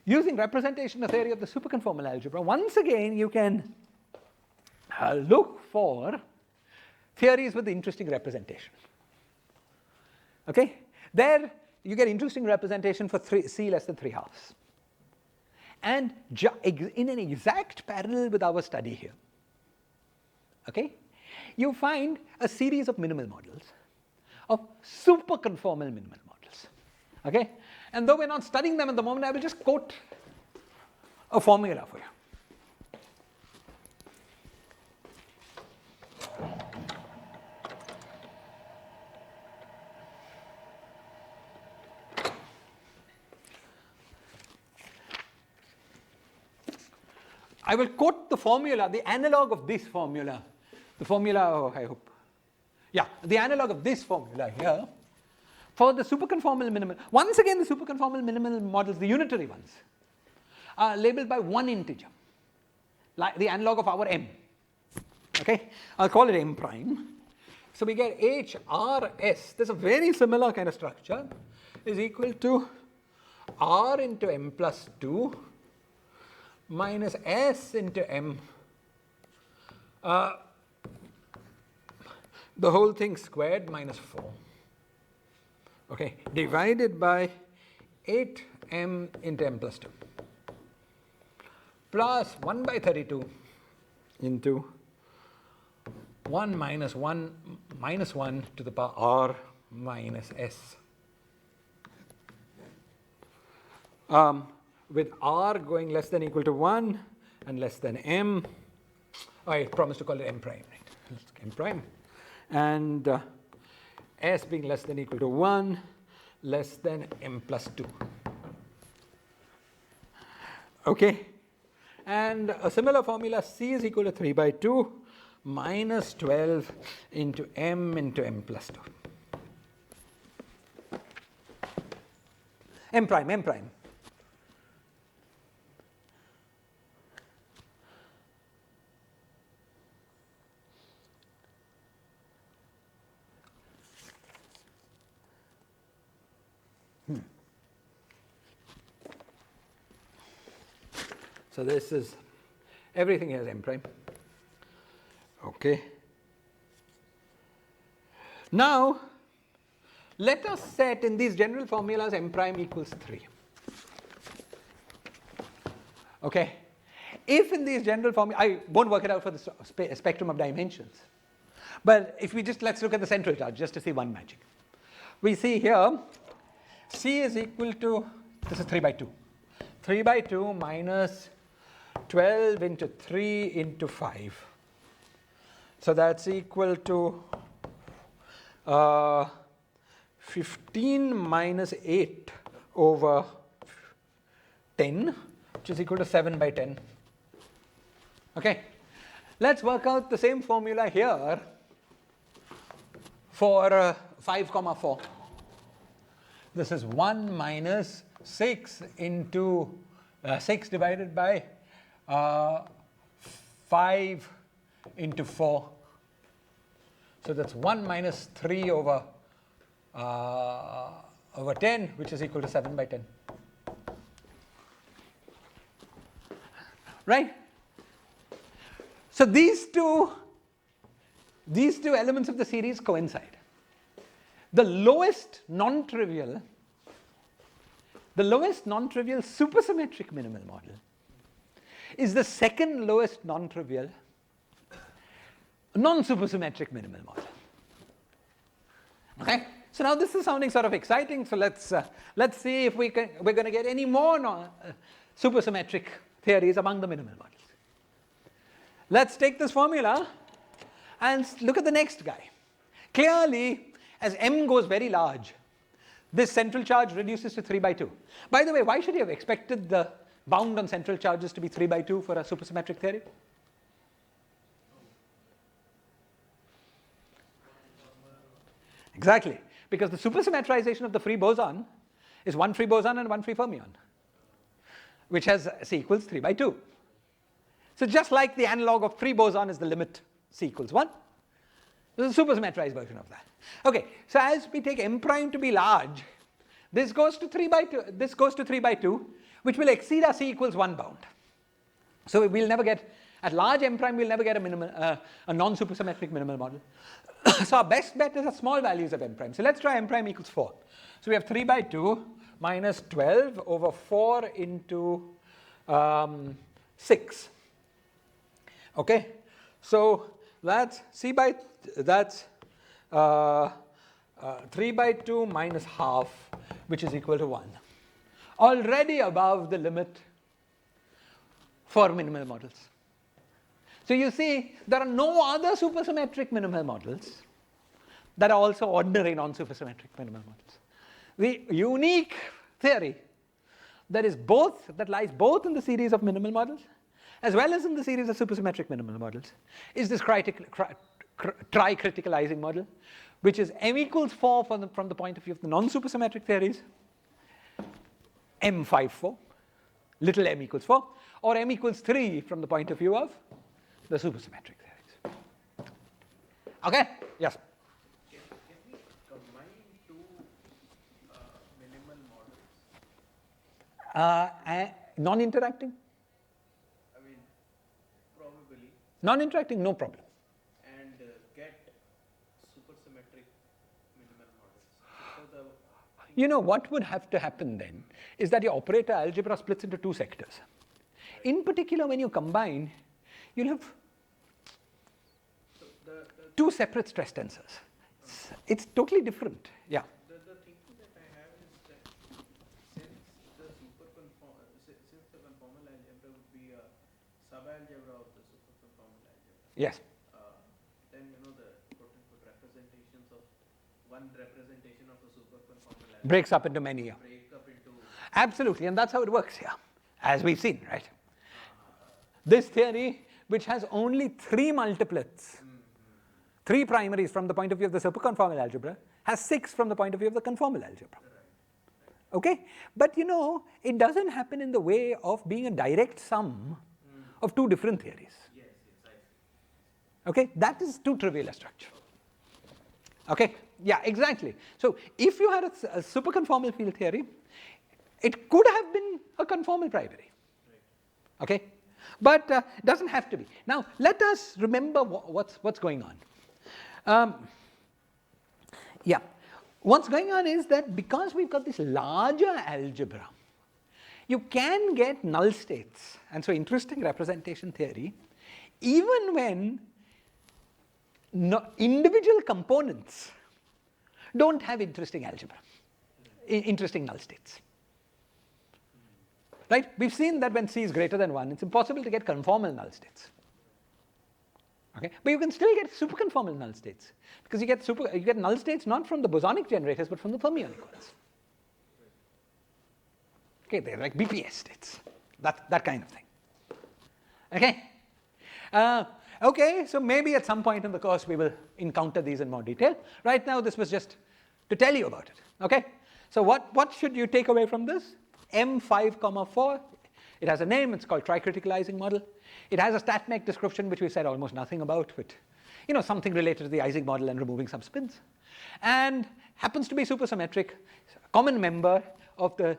Using representation theory of the superconformal algebra, once again you can look for theories with interesting representation. Okay? There you get interesting representation for C less than 3/2. And in an exact parallel with our study here, okay, you find a series of minimal models, of superconformal minimal models. Okay? And though we're not studying them at the moment, I will just quote a formula for you. I will quote the formula, the analog of this formula. The formula, I hope. Yeah, the analog of this formula here for the superconformal minimal. Once again, the superconformal minimal models, the unitary ones, are labeled by one integer, like the analog of our M. Okay? I'll call it M prime. So we get HRS. There's a very similar kind of structure, is equal to R into M plus 2 minus S into M, the whole thing squared minus 4, okay, divided by 8M into M plus 2, plus 1 by 32 into 1 minus 1 minus 1 to the power R minus S. With R going less than equal to 1 and less than M, I promised to call it M prime, right? M prime. And S being less than equal to 1, less than M plus 2. Okay? And a similar formula, C is equal to 3 by 2 minus 12 into m plus 2. M prime, M prime. So this is, everything here is M prime. Okay. Now, let us set in these general formulas M prime equals 3. Okay. If in these general formulas, I won't work it out for the spectrum of dimensions. But if we just, let's look at the central charge just to see one magic. We see here, C is equal to, this is 3 by 2. 3 by 2 minus 12 into 3 into 5. So that's equal to 15 minus 8 over 10, which is equal to 7 by 10. Okay. Let's work out the same formula here for 5 comma 4. This is 1 minus 6 into 6 divided by 5 into 4. So that's 1 minus 3 over 10, which is equal to 7 by 10. Right? So these two elements of the series coincide. The lowest non-trivial supersymmetric minimal model is the second lowest non-trivial non-supersymmetric minimal model. Okay? So now this is sounding sort of exciting, so let's see if we're going to get any more supersymmetric theories among the minimal models. Let's take this formula and look at the next guy. Clearly, as m goes very large, this central charge reduces to 3 by 2. By the way, why should you have expected the bound on central charges to be 3 by 2 for a supersymmetric theory? Exactly, because the supersymmetrization of the free boson is one free boson and one free fermion, which has C equals 3 by 2. So just like the analog of free boson is the limit C equals 1, this is a supersymmetrized version of that. Okay, so as we take m prime to be large, this goes to 3 by 2, this goes to 3 by 2, which will exceed our C equals 1 bound. So we'll never get, at large m prime, we'll never get a non-supersymmetric minimal model. So our best bet is at small values of m prime. So let's try m prime equals 4. So we have 3 by 2 minus 12 over 4 into 6. Okay, so that's 3 by 2 minus half, which is equal to 1. Already above the limit for minimal models. So you see, there are no other supersymmetric minimal models that are also ordinary non-supersymmetric minimal models. The unique theory that lies both in the series of minimal models as well as in the series of supersymmetric minimal models is this tri-criticalizing model, which is m equals 4 from the point of view of the non-supersymmetric theories, m54, little m equals 4, or m equals 3 from the point of view of the supersymmetric theories. Okay? Yes? Can we combine two minimal models? Non-interacting? I mean, probably, Non-interacting, no problem. and get supersymmetric minimal models. So You know, what would have to happen then is that your operator algebra splits into two sectors. In particular, when you combine, you'll have two separate stress tensors. It's totally different. Yeah. the thinking that I have is that since the conformal algebra would be a subalgebra of the superconformal algebra, Yes. then the quote-unquote representations of one representation of a superconformal algebra Breaks up into many. Yeah. break up into Absolutely, and that's how it works here, as we've seen, right? this theory, which has only 3 multiplets, 3 primaries from the point of view of the superconformal algebra, has 6 from the point of view of the conformal algebra. Okay? But you know, it doesn't happen in the way of being a direct sum of 2 different theories. Okay? That is too trivial a structure. Okay? Yeah, exactly. So if you had a superconformal field theory, it could have been a conformal primary. Okay? But doesn't have to be. Now, let us remember what's going on. Yeah. What's going on is that because we've got this larger algebra, you can get null states. And so interesting representation theory, even when individual components don't have interesting algebra, interesting null states. Right? We've seen that when C is greater than 1, it's impossible to get conformal null states. Okay? But you can still get superconformal null states, because you get null states not from the bosonic generators but from the fermionic Okay, they're like BPS states, that kind of thing. Okay? Okay, so maybe at some point in the course we will encounter these in more detail. Right now this was just to tell you about it. Okay? So what should you take away from this? M5, 4, it has a name, it's called tricritical Ising model. It has a StatMech description, which we said almost nothing about, but you know, something related to the Ising model and removing some spins. And happens to be supersymmetric, common member of the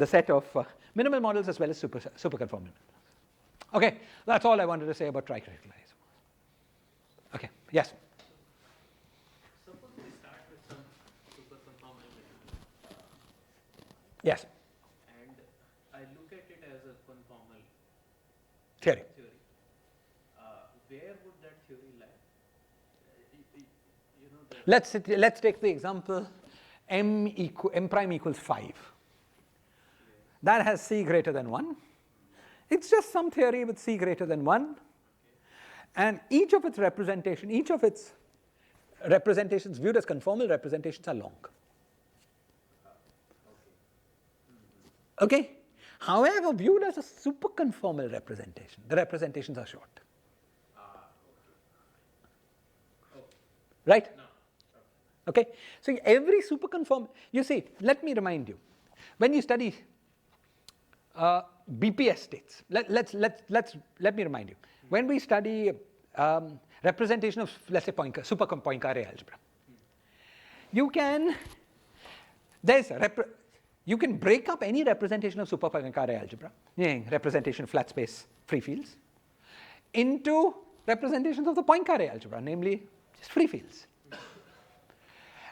set of minimal models as well as superconformal. Okay, that's all I wanted to say about tricritical Ising. Okay, yes? Suppose we start with some superconformal Yes. and I look at it as a conformal Theory. where would that theory lie? You know, Let's take the example m prime equals 5. That has C greater than 1. It's just some theory with C greater than 1. And each of its representations viewed as conformal representations are long. Okay? However, viewed as a superconformal representation, the representations are short. Right? Okay? So every superconformal, you see, let me remind you, when you study BPS states, let me remind you, when we study representation of, let's say, super Poincare algebra, you can break up any representation of super Poincare algebra, representation of flat space free fields, into representations of the Poincare algebra, namely just free fields.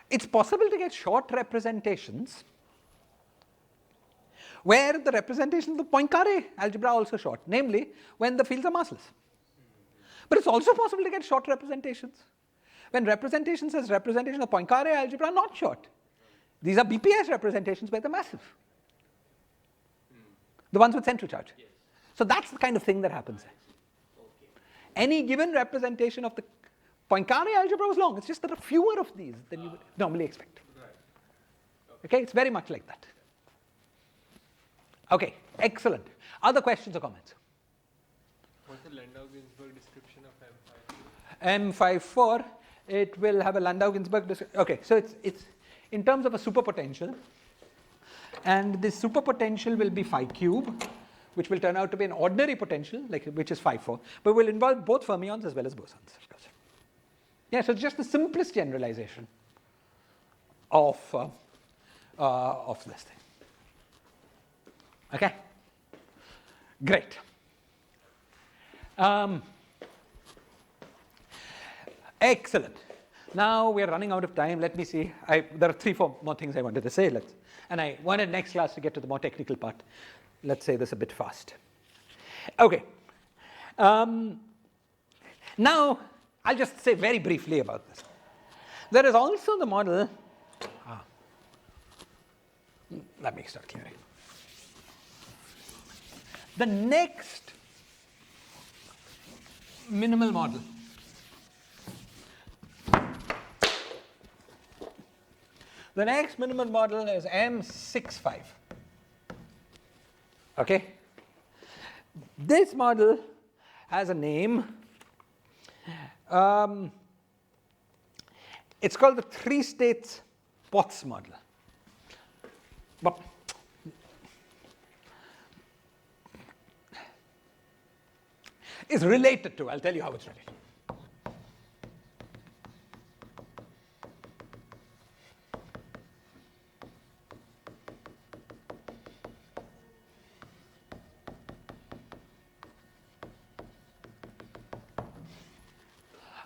It's possible to get short representations where the representation of the Poincare algebra are also short, namely when the fields are massless. But it's also possible to get short representations when representations as representation of Poincare algebra are not short. These are BPS representations where they're massive. The ones with central charge. Yes. So that's the kind of thing that happens. Okay. Any given representation of the Poincare algebra was long. It's just there are fewer of these than you would normally expect. Okay, it's very much like that. Okay, excellent. Other questions or comments? What's the Landau-Ginzburg description of M54, it will have a Landau-Ginzburg description. Okay, so it's in terms of a superpotential, and this superpotential will be phi cube, which will turn out to be an ordinary potential, which is phi 4, but will involve both fermions as well as bosons, of course. Yeah, so it's just the simplest generalization of this thing. Okay? Great. Excellent. Now we are running out of time. Let me see. There are 3-4 more things I wanted to say. And I wanted next class to get to the more technical part. Let's say this a bit fast. Okay. Now, I'll just say very briefly about this. There is also the model. Let me start clearing. The next minimal model is M65. Okay? This model has a name. It's called the three states Potts model. But it's related to, I'll tell you how it's related.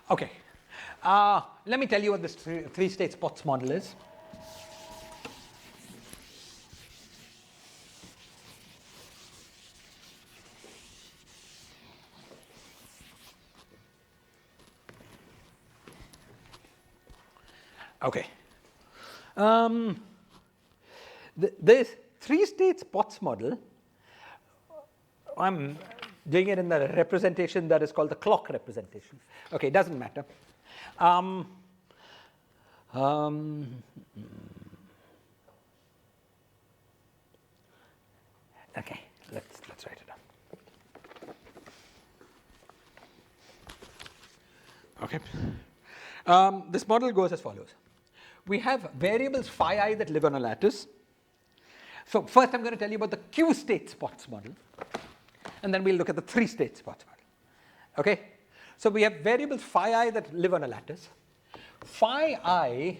Okay, let me tell you what this three states Potts model is. Okay, this three states Potts model, I'm doing it in the representation that is called the clock representation. Okay, it doesn't matter. Okay, let's write it down. Okay, this model goes as follows. We have variables phi I that live on a lattice. So first I'm going to tell you about the Q states Potts model, and then we'll look at the three states Potts model. Okay, so we have variables phi I that live on a lattice. Phi I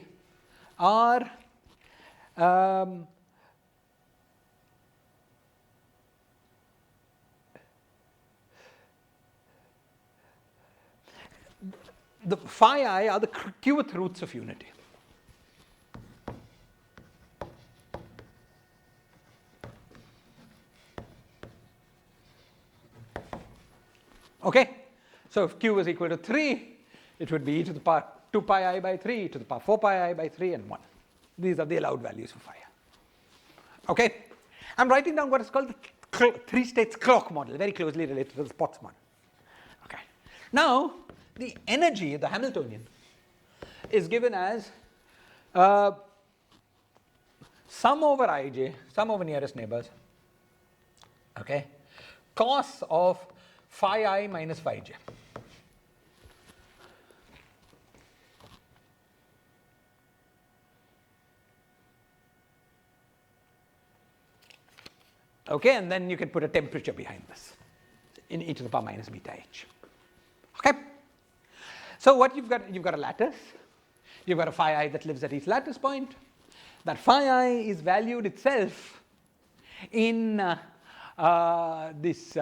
are the phi I are the qth roots of unity. Okay, so if q is equal to 3, it would be e to the power 2 pi I by 3, e to the power 4 pi I by 3, and 1. These are the allowed values for phi I. Okay, I'm writing down what is called the three states clock model, very closely related to the Potts model. Okay, now the energy, the Hamiltonian, is given as sum over ij, sum over nearest neighbors, okay, cos of phi I minus phi j. Okay, and then you can put a temperature behind this in e to the power minus beta h. Okay, so what you've got a lattice. You've got a phi I that lives at each lattice point. That phi I is valued itself in this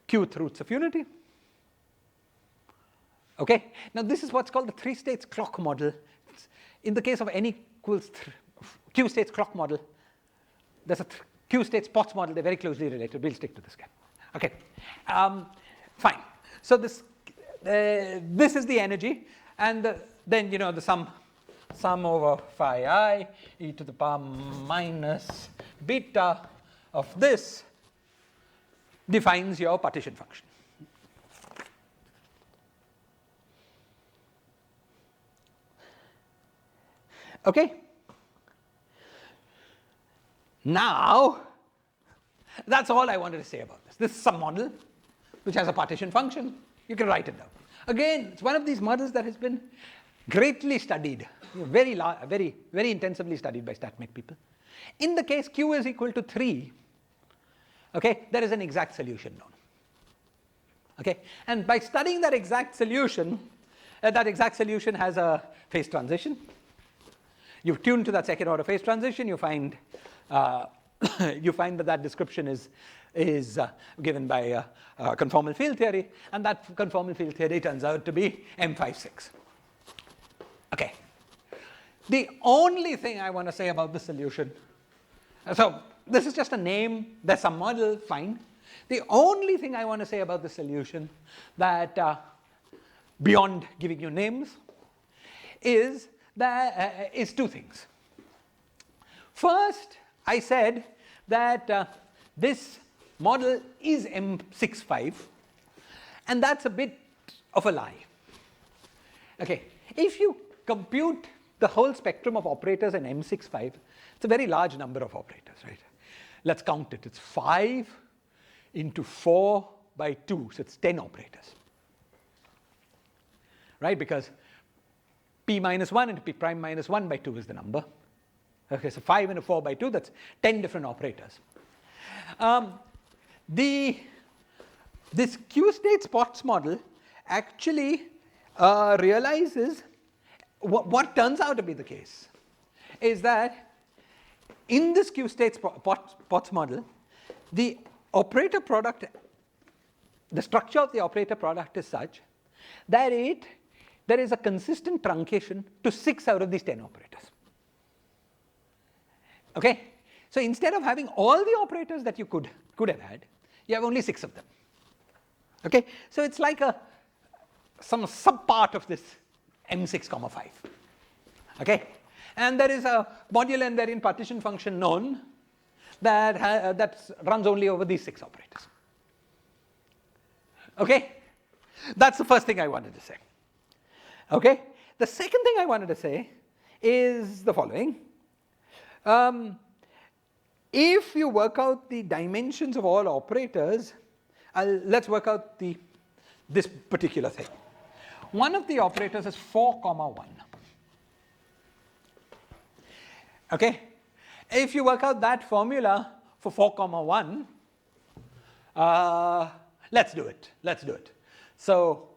qth roots of unity. Okay, now this is what's called the three states clock model. In the case of n equals q states clock model, there's a q states Potts model. They're very closely related. We'll stick to this guy. Okay, fine. So this is the energy, and then the sum over phi I e to the power minus beta of this defines your partition function. Okay, now that's all I wanted to say about this. This is some model which has a partition function. You can write it down. Again, it's one of these models that has been greatly studied, very intensively studied by StatMech people. In the case q is equal to 3, okay, there is an exact solution known. Okay, and by studying that exact solution has a phase transition. You tune to that second order phase transition, you find that description is given by conformal field theory, and that conformal field theory turns out to be M56. Okay, the only thing I want to say about the solution, so this is just a name, there's some model, fine. The only thing I want to say about the solution that beyond giving you names is two things. First, I said that this model is M65, and that's a bit of a lie. Okay, if you compute the whole spectrum of operators in M65, it's a very large number of operators, right? Let's count it. It's 5, into 4 by 2, so it's 10 operators. Right, because p minus 1 into p prime minus 1 by 2 is the number. Okay, so 5 into 4 by 2, that's 10 different operators. This Q-state spots model actually realizes what turns out to be the case is that in this Q-state spots model, the operator product, the structure of the operator product is such that there is a consistent truncation to 6 out of these 10 operators. Okay? So instead of having all the operators that you could have had, you have only 6 of them. Okay? So it's like some subpart of this M6, 5. Okay? And there is a modular invariant partition function known that runs only over these 6 operators. Okay? That's the first thing I wanted to say. Okay? The second thing I wanted to say is the following. If you work out the dimensions of all operators, let's work out this particular thing. One of the operators is 4, 1. Okay? If you work out that formula for 4, 1, let's do it. So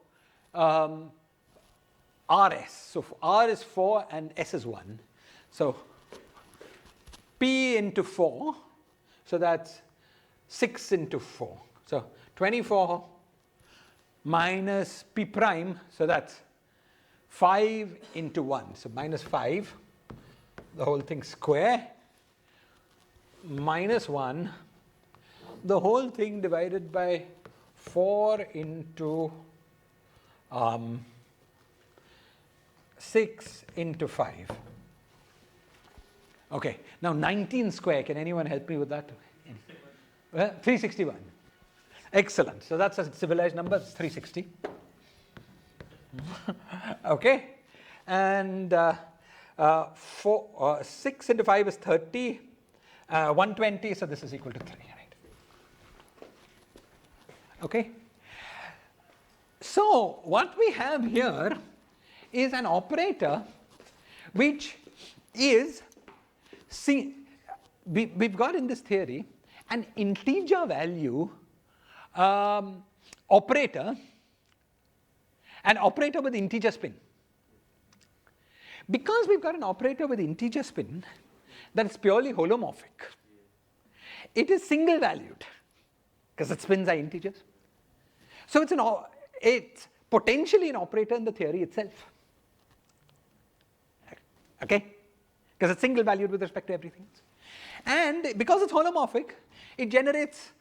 RS, so R is 4 and S is 1. So P into 4, so that's 6 into 4. So 24 minus P prime, so that's 5 into 1. So minus 5, the whole thing square, minus 1, the whole thing divided by 4 into 6 into 5. Okay, now 19 square, can anyone help me with that? 361. Excellent. So that's a civilized number, it's 360. Okay, and 6 into 5 is 30, 120, so this is equal to 3, right? Okay. So what we have here is an operator which is, we've got in this theory an integer value operator, an operator with integer spin. Because we've got an operator with integer spin that is purely holomorphic, it is single valued because its spins are integers. So it's potentially an operator in the theory itself. Okay? Because it's single valued with respect to everything else. And because it's holomorphic, it generates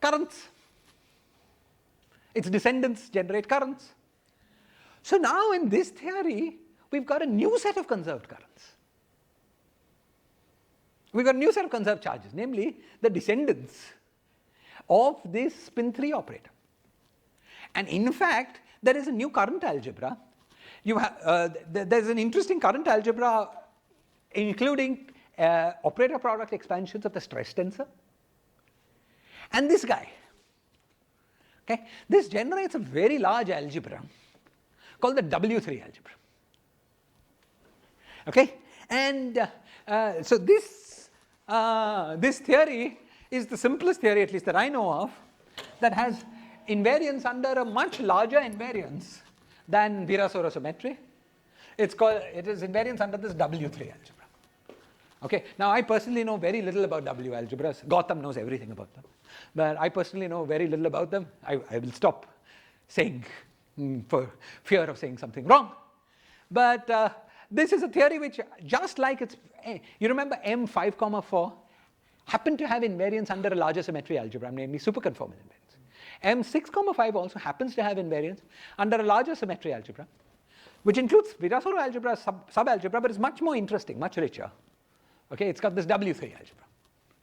currents. Its descendants generate currents. So now in this theory, we've got a new set of conserved currents. We've got a new set of conserved charges, namely the descendants of this spin 3 operator. And in fact, there is a new current algebra. There's an interesting current algebra including operator product expansions of the stress tensor. And this guy. Okay? This generates a very large algebra called the W3 algebra. Okay? And so this theory is the simplest theory, at least that I know of, that has invariance under a much larger invariance than Virasoro symmetry. It is invariance under this W3 algebra. Okay, now I personally know very little about W algebras. Gautam knows everything about them. But I personally know very little about them. I will stop saying for fear of saying something wrong. But this is a theory which, just like you remember M5, 4 happened to have invariance under a larger symmetry algebra, namely superconformal invariance. M6, 5 also happens to have invariance under a larger symmetry algebra, which includes Virasoro algebra, subalgebra, but it's much more interesting, much richer. Okay, it's got this W3 algebra.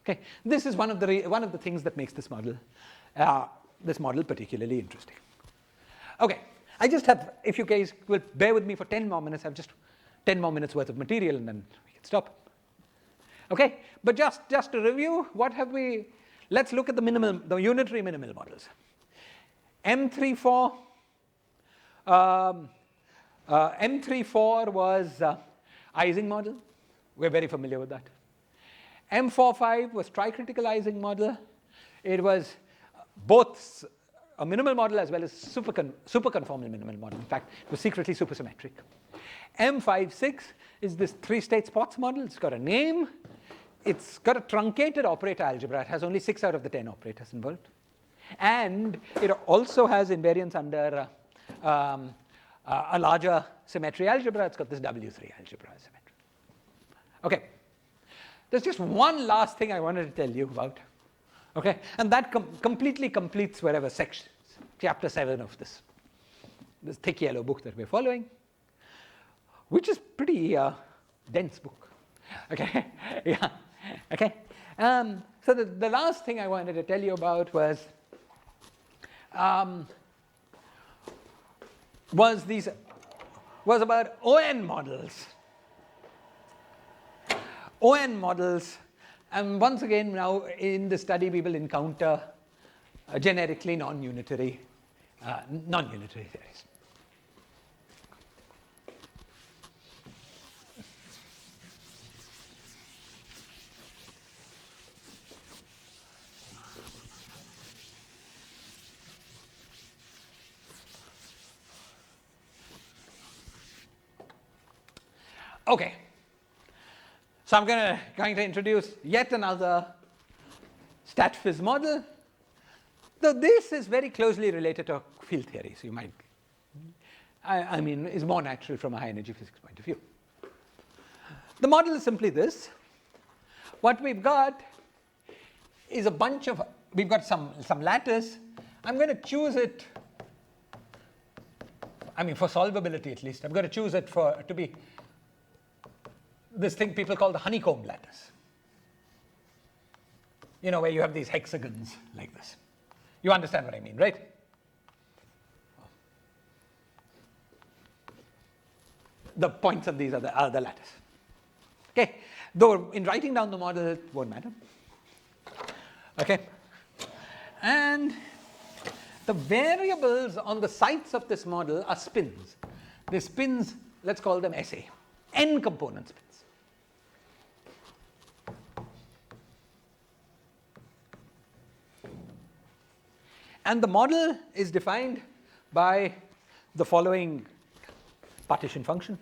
Okay, this is one of the things that makes this model particularly interesting. Okay, I just have, if you guys will bear with me for 10 more minutes, I have just 10 more minutes worth of material and then we can stop. Okay, but just to review, what have we let's look at the unitary minimal models. M34, M34 was Ising model. We're very familiar with that. M45 was tricritical Ising model. It was both a minimal model as well as superconformal minimal model. In fact, it was secretly supersymmetric. M56 is this three-state Potts model. It's got a name. It's got a truncated operator algebra. It has only 6 out of the 10 operators involved. And it also has invariance under a larger symmetry algebra. It's got this W3 algebra symmetry. Okay. There's just one last thing I wanted to tell you about. Okay, and that completely completes whatever section, chapter 7 of this thick yellow book that we're following, which is pretty dense book. Okay, yeah, okay. So the last thing I wanted to tell you about was about ON models. ON models. And once again, now in the study, we will encounter generically non-unitary theories. Okay. So I'm going to introduce yet another StatPhys model. Though this is very closely related to field theory, so you might, I mean, is more natural from a high energy physics point of view. The model is simply this. What we've got is a bunch of, we've got some lattice. I'm going to choose it, I mean, for solvability at least, I'm going to choose it to be this thing people call the honeycomb lattice. You know, where you have these hexagons like this. You understand what I mean, right? The points of these are the lattice. Okay, though in writing down the model it won't matter. Okay, and the variables on the sides of this model are spins. The spins, let's call them SA, n component spins. And the model is defined by the following partition function.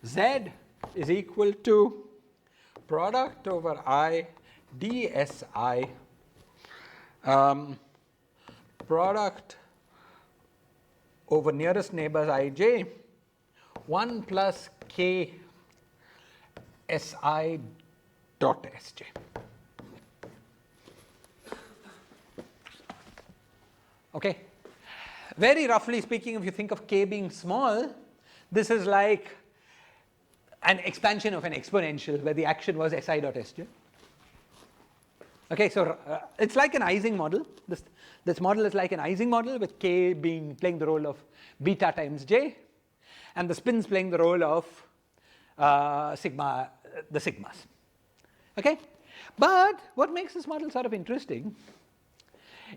Z is equal to product over I dSi product over nearest neighbors ij 1 plus k si dot sj. Okay. Very roughly speaking, if you think of k being small, this is like an expansion of an exponential where the action was si dot sj. Okay, so it's like an Ising model. This model is like an Ising model with k playing the role of beta times j, and the spins playing the role of the sigmas. Okay, but what makes this model sort of interesting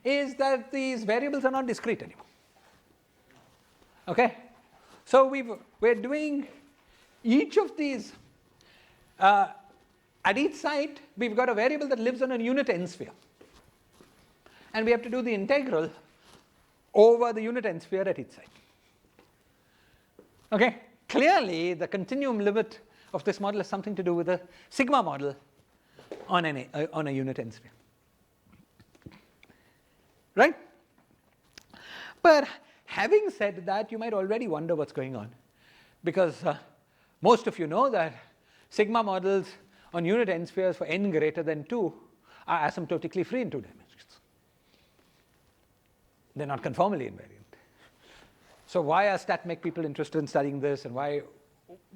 is that these variables are not discrete anymore. Okay, so we're doing each of these. At each site, we've got a variable that lives on a unit n sphere, and we have to do the integral over the unit n sphere at each site. Okay, clearly the continuum limit of this model has something to do with the sigma model on a unit n sphere, right? But having said that, you might already wonder what's going on, because most of you know that sigma models on unit n spheres for n greater than 2 are asymptotically free in 2 dimensions. They're not conformally invariant. So why are StatMech people interested in studying this, and why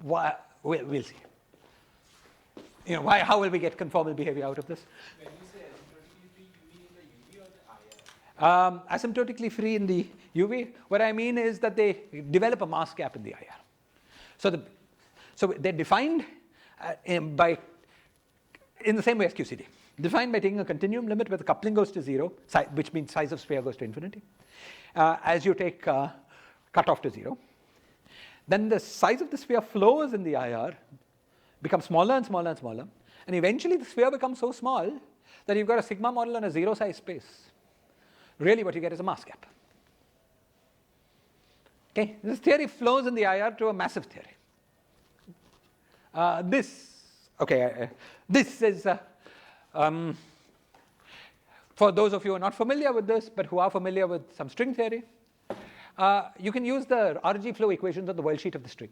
we'll see. You know, how will we get conformal behavior out of this? When you say asymptotically free, you mean in the UV or the IR? Asymptotically free in the UV, what I mean is that they develop a mass gap in the IR. So they're defined in the same way as QCD. Defined by taking a continuum limit where the coupling goes to 0, which means size of sphere goes to infinity, as you take cutoff to 0. Then the size of the sphere flows in the IR, becomes smaller and smaller and smaller, and eventually the sphere becomes so small that you've got a sigma model on a zero size space. Really what you get is a mass gap. Okay, this theory flows in the IR to a massive theory. This is, for those of you who are not familiar with this, but who are familiar with some string theory, you can use the RG flow equations on the world sheet of the string.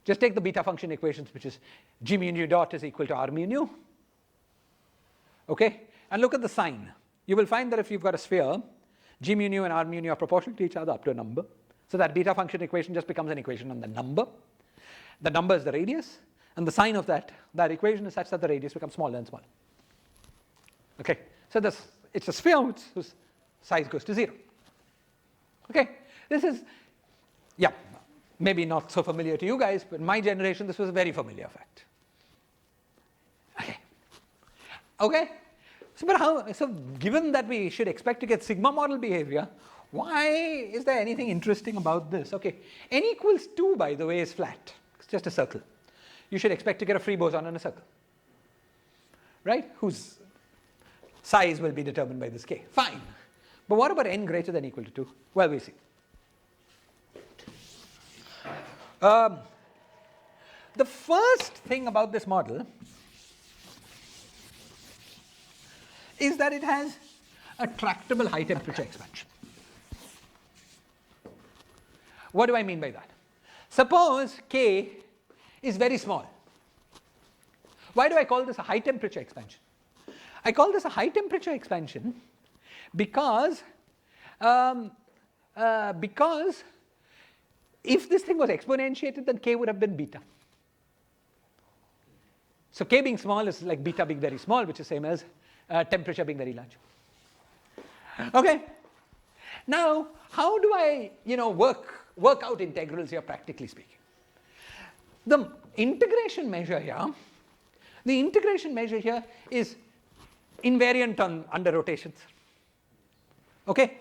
Just take the beta function equations, which is G mu nu dot is equal to R mu nu. Okay, and look at the sign. You will find that if you've got a sphere, G mu nu and R mu nu are proportional to each other up to a number. So that beta function equation just becomes an equation on the number. The number is the radius, and the sign of that equation is such that the radius becomes smaller and smaller. Okay, so it's a sphere whose size goes to 0. Okay, this is, yeah, maybe not so familiar to you guys, but in my generation this was a very familiar fact. Okay, so given that we should expect to get sigma model behavior, why is there anything interesting about this? Okay, n equals 2, by the way, is flat. It's just a circle. You should expect to get a free boson in a circle, right? Whose size will be determined by this k. Fine. But what about n greater than or equal to 2? Well, we'll see. The first thing about this model is that it has a tractable high temperature expansion. What do I mean by that? Suppose K is very small. Why do I call this a high temperature expansion? I call this a high temperature expansion because if this thing was exponentiated, then K would have been beta. So K being small is like beta being very small, which is same as temperature being very large. Okay. Now, how do I, work out integrals here, practically speaking? The integration measure here is invariant under rotations. Okay.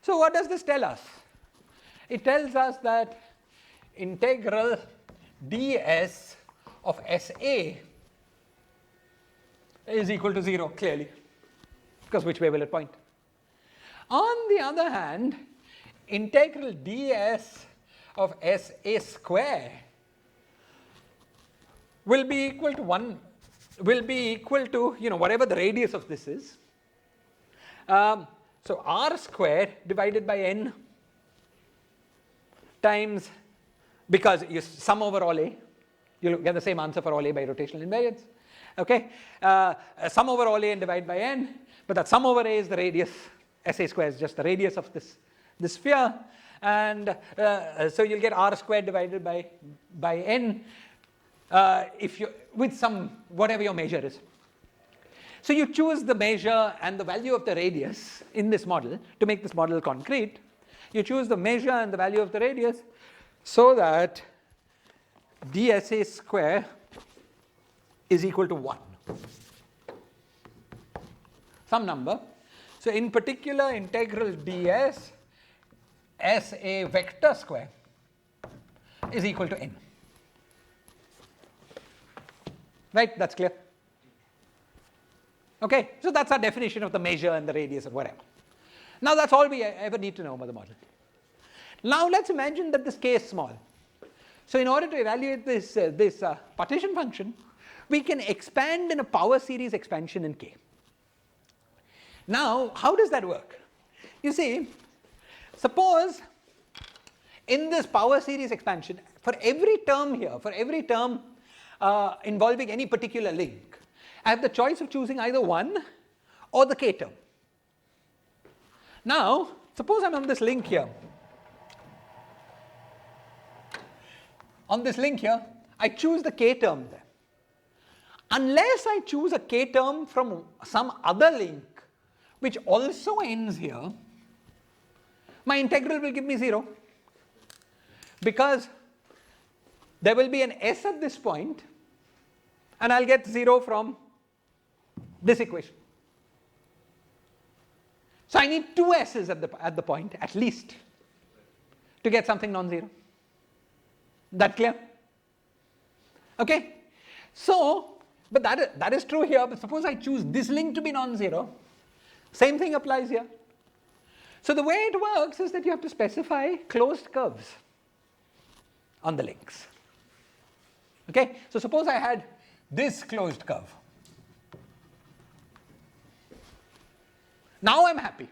So what does this tell us? It tells us that integral ds of SA is equal to 0, clearly, because which way will it point? On the other hand, integral ds of SA square will be equal to whatever the radius of this is. So r squared divided by n times, because you sum over all A, you'll get the same answer for all A by rotational invariance. Okay, sum over all A and divide by n, but that sum over A is the radius. SA square is just the radius of this sphere, and so you'll get r squared divided by n if you with some whatever your measure is. So you choose the measure and the value of the radius in this model to make this model concrete. You choose the measure and the value of the radius so that dSA square is equal to 1, some number. So in particular, integral ds SA vector square is equal to n. Right, that's clear. Okay, so that's our definition of the measure and the radius and whatever. Now that's all we ever need to know about the model. Now let's imagine that this k is small. So in order to evaluate this partition function, we can expand in a power series expansion in k. Now, how does that work? You see, suppose in this power series expansion, for every term here, involving any particular link, I have the choice of choosing either 1 or the k term. Now, suppose I'm on this link here. On this link here, I choose the k term there. Unless I choose a k term from some other link which also ends here, my integral will give me 0, because there will be an s at this point, and I'll get 0 from this equation. So I need two s's at the point at least to get something non-zero. That clear? Okay. So, but that is true here. But suppose I choose this link to be non-zero, same thing applies here. So the way it works is that you have to specify closed curves on the links. Okay. So suppose I had this closed curve. Now I'm happy,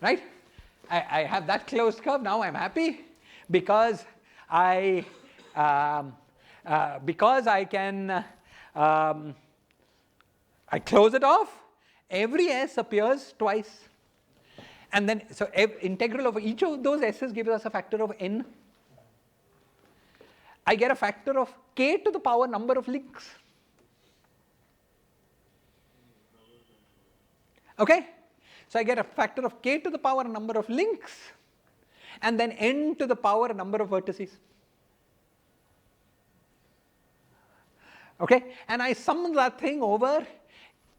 right? I have that closed curve. Now I'm happy because I can I close it off. Every s appears twice, and then so integral of each of those s's gives us a factor of n. I get a factor of k to the power number of links. Okay, so I get a factor of k to the power number of links, and then n to the power number of vertices. Okay, and I sum that thing over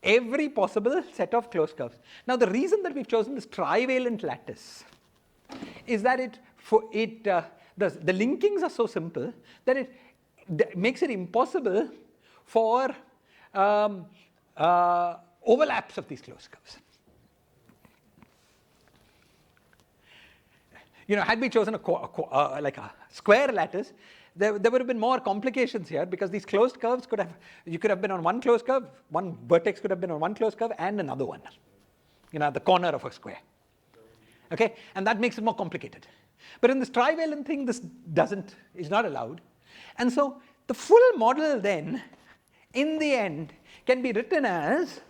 every possible set of closed curves. Now the reason that we've chosen this trivalent lattice is that the linkings are so simple that it makes it impossible for overlaps of these closed curves. You know, had we chosen like a square lattice, there would have been more complications here, because these closed curves you could have been on one closed curve, one vertex could have been on one closed curve and another one, you know, at the corner of a square. Okay, and that makes it more complicated. But in this trivalent thing, this is not allowed, and so the full model then, in the end, can be written as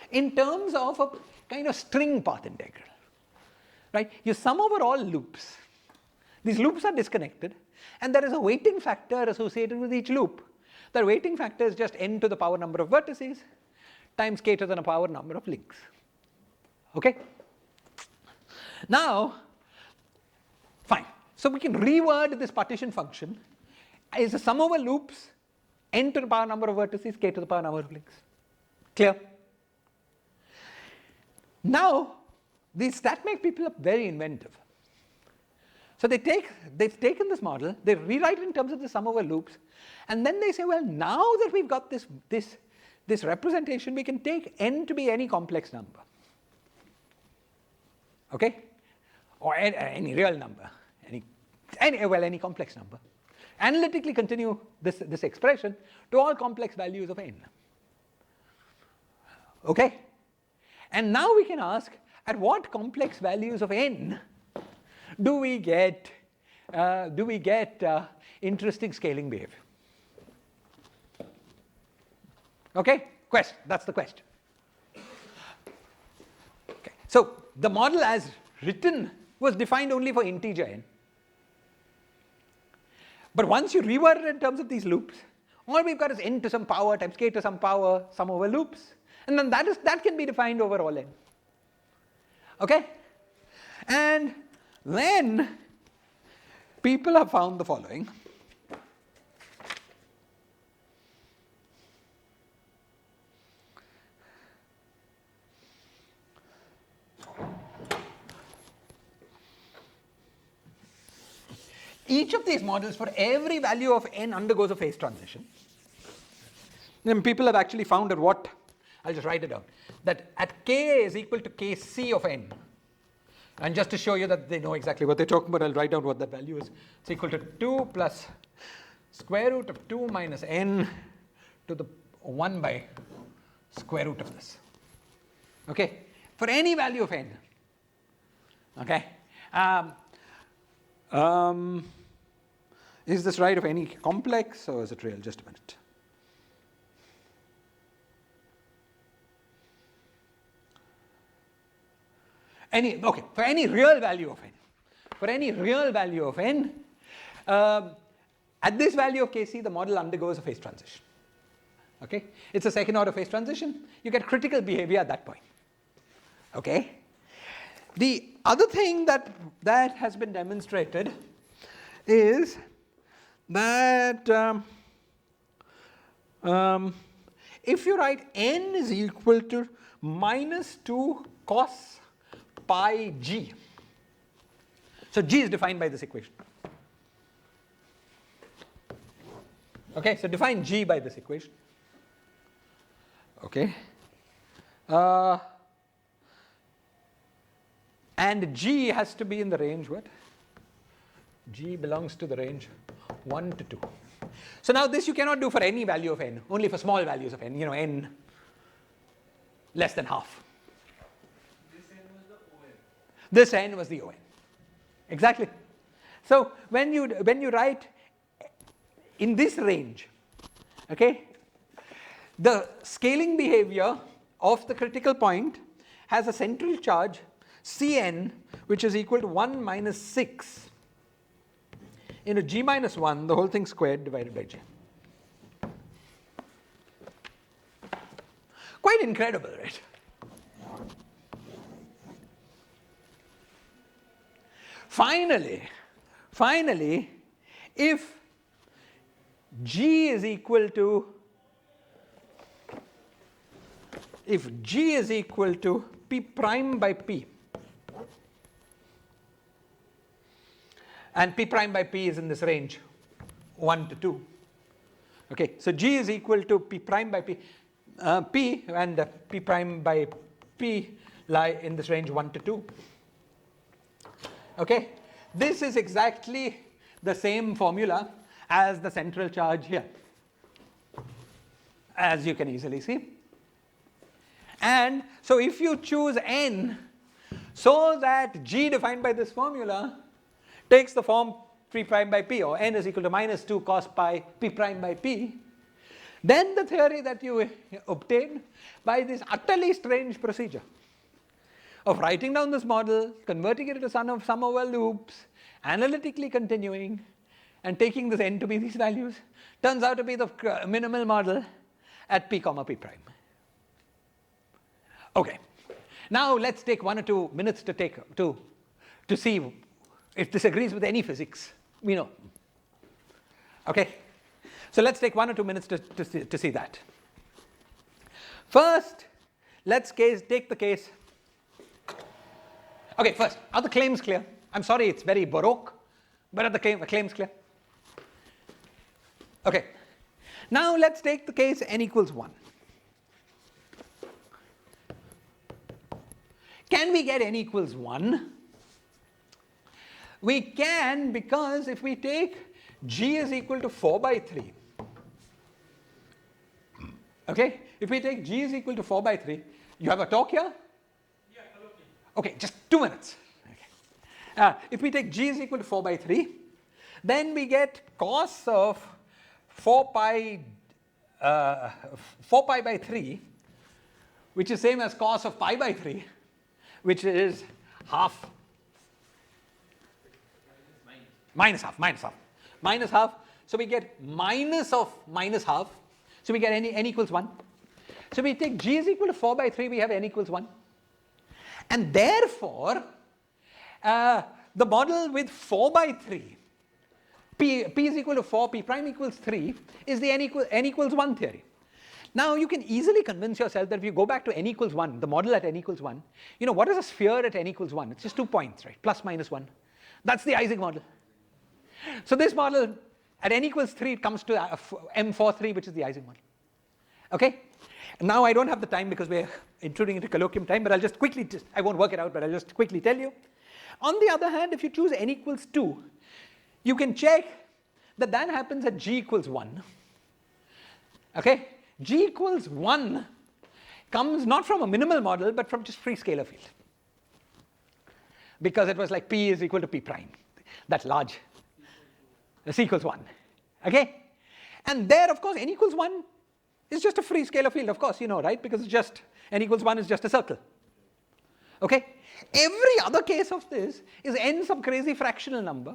in terms of a kind of string path integral, right? You sum over all loops. These loops are disconnected, and there is a weighting factor associated with each loop. That weighting factor is just n to the power number of vertices times k to the power number of links. Okay? Now, fine. So we can reword this partition function as a sum over loops, n to the power number of vertices, k to the power number of links. Clear? Now, these StatMech people are very inventive. So they've taken this model, they rewrite it in terms of the sum over loops, and then they say, well, now that we've got this representation, we can take n to be any complex number. Okay? Or any real number, any complex number. Analytically continue this expression to all complex values of n. Okay? And now we can ask, at what complex values of n do we get interesting scaling behavior? Okay? That's the question. Okay. So the model as written was defined only for integer n. But once you reword it in terms of these loops, all we've got is n to some power times k to some power, sum over loops, and then that can be defined over all n. Okay? And then people have found the following. Each of these models, for every value of n, undergoes a phase transition. Then people have actually found at what, I'll just write it down, that at k is equal to kc of n. And just to show you that they know exactly what they're talking about, I'll write down what that value is. It's equal to 2 plus square root of 2 minus n to the 1 by square root of this. Okay? For any value of n. Okay? Is this right of any complex, or is it real? Just a minute. Okay, for any real value of n. For any real value of n, at this value of kc, the model undergoes a phase transition. Okay? It's a second order phase transition. You get critical behavior at that point. Okay? The other thing that has been demonstrated is that if you write n is equal to minus 2 cos pi g, so g is defined by this equation. Okay, so define g by this equation. Okay. And g has to be in the range what? G belongs to the range 1 to 2. So now this you cannot do for any value of n, only for small values of n, n less than half. This n was the ON. This n was the ON. Exactly. So when you write in this range, okay, the scaling behavior of the critical point has a central charge Cn, which is equal to 1 minus 6 into g minus 1, the whole thing squared divided by g. Quite incredible, right? Finally, if g is equal to p prime by p, and p prime by p is in this range 1 to 2. Okay, so g is equal to p prime by p, p and p prime by p lie in this range 1 to 2. Okay, this is exactly the same formula as the central charge here, as you can easily see. And so if you choose n so that g defined by this formula takes the form p prime by p, or n is equal to minus 2 cos pi p prime by p, then the theory that you obtain by this utterly strange procedure of writing down this model, converting it into sum over loops, analytically continuing, and taking this n to be these values, turns out to be the minimal model at p comma p prime. Okay, now let's take 1 or 2 minutes to see if this agrees with any physics we know. Okay, so let's take 1 or 2 minutes to see that. First, let's take the case. Okay, first, are the claims clear? I'm sorry, it's very baroque, but are the claims clear? Okay, now let's take the case n equals 1. Can we get n equals 1? We can, because if we take g is equal to 4 by 3, okay, if we take g is equal to 4 by 3, you have a talk here? Yeah, hello. Okay, just 2 minutes. Okay. If we take g is equal to 4 by 3, then we get cos of 4 pi by 3, which is same as cos of pi by 3, which is half. Minus half. So we get minus of minus half. So we get n equals 1. So we take g is equal to 4 by 3, we have n equals 1. And therefore, the model with 4 by 3, p is equal to 4, p prime equals 3, is the n equals 1 theory. Now you can easily convince yourself that if you go back to n equals 1, the model at n equals 1, what is a sphere at n equals 1? It's just 2 points, right? Plus minus 1. That's the Ising model. So this model at n equals 3, it comes to M43, which is the Ising model. Okay? Now I don't have the time because we're intruding into colloquium time, but I'll just quickly, I won't work it out, but I'll just quickly tell you. On the other hand, if you choose n equals 2, you can check that happens at g equals 1. Okay? G equals 1 comes not from a minimal model, but from just free scalar field. Because it was like p is equal to p prime, that large. C equals 1. Okay? And there, of course, n equals 1 is just a free scalar field, of course, right? Because it's just, n equals 1 is just a circle. Okay? Every other case of this is n some crazy fractional number,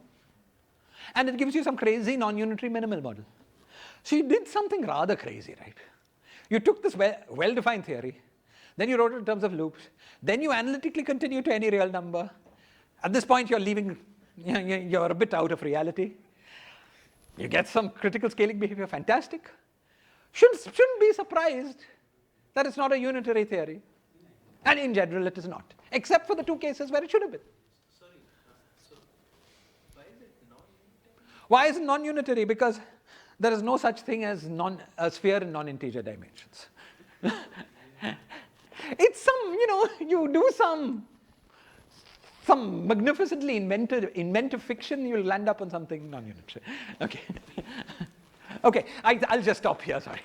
and it gives you some crazy non-unitary minimal model. So you did something rather crazy, right? You took this well-defined theory, then you wrote it in terms of loops, then you analytically continue to any real number. At this point, you're a bit out of reality. You get some critical scaling behavior, fantastic. Shouldn't be surprised that it's not a unitary theory. And in general, it is not, except for the two cases where it should have been. Sorry, so why is it non-unitary? Why is it non-unitary? Because there is no such thing as a sphere in non-integer dimensions. It's you do some magnificently inventive fiction, you'll land up on something non-unitary. Okay. Okay, I'll just stop here, sorry.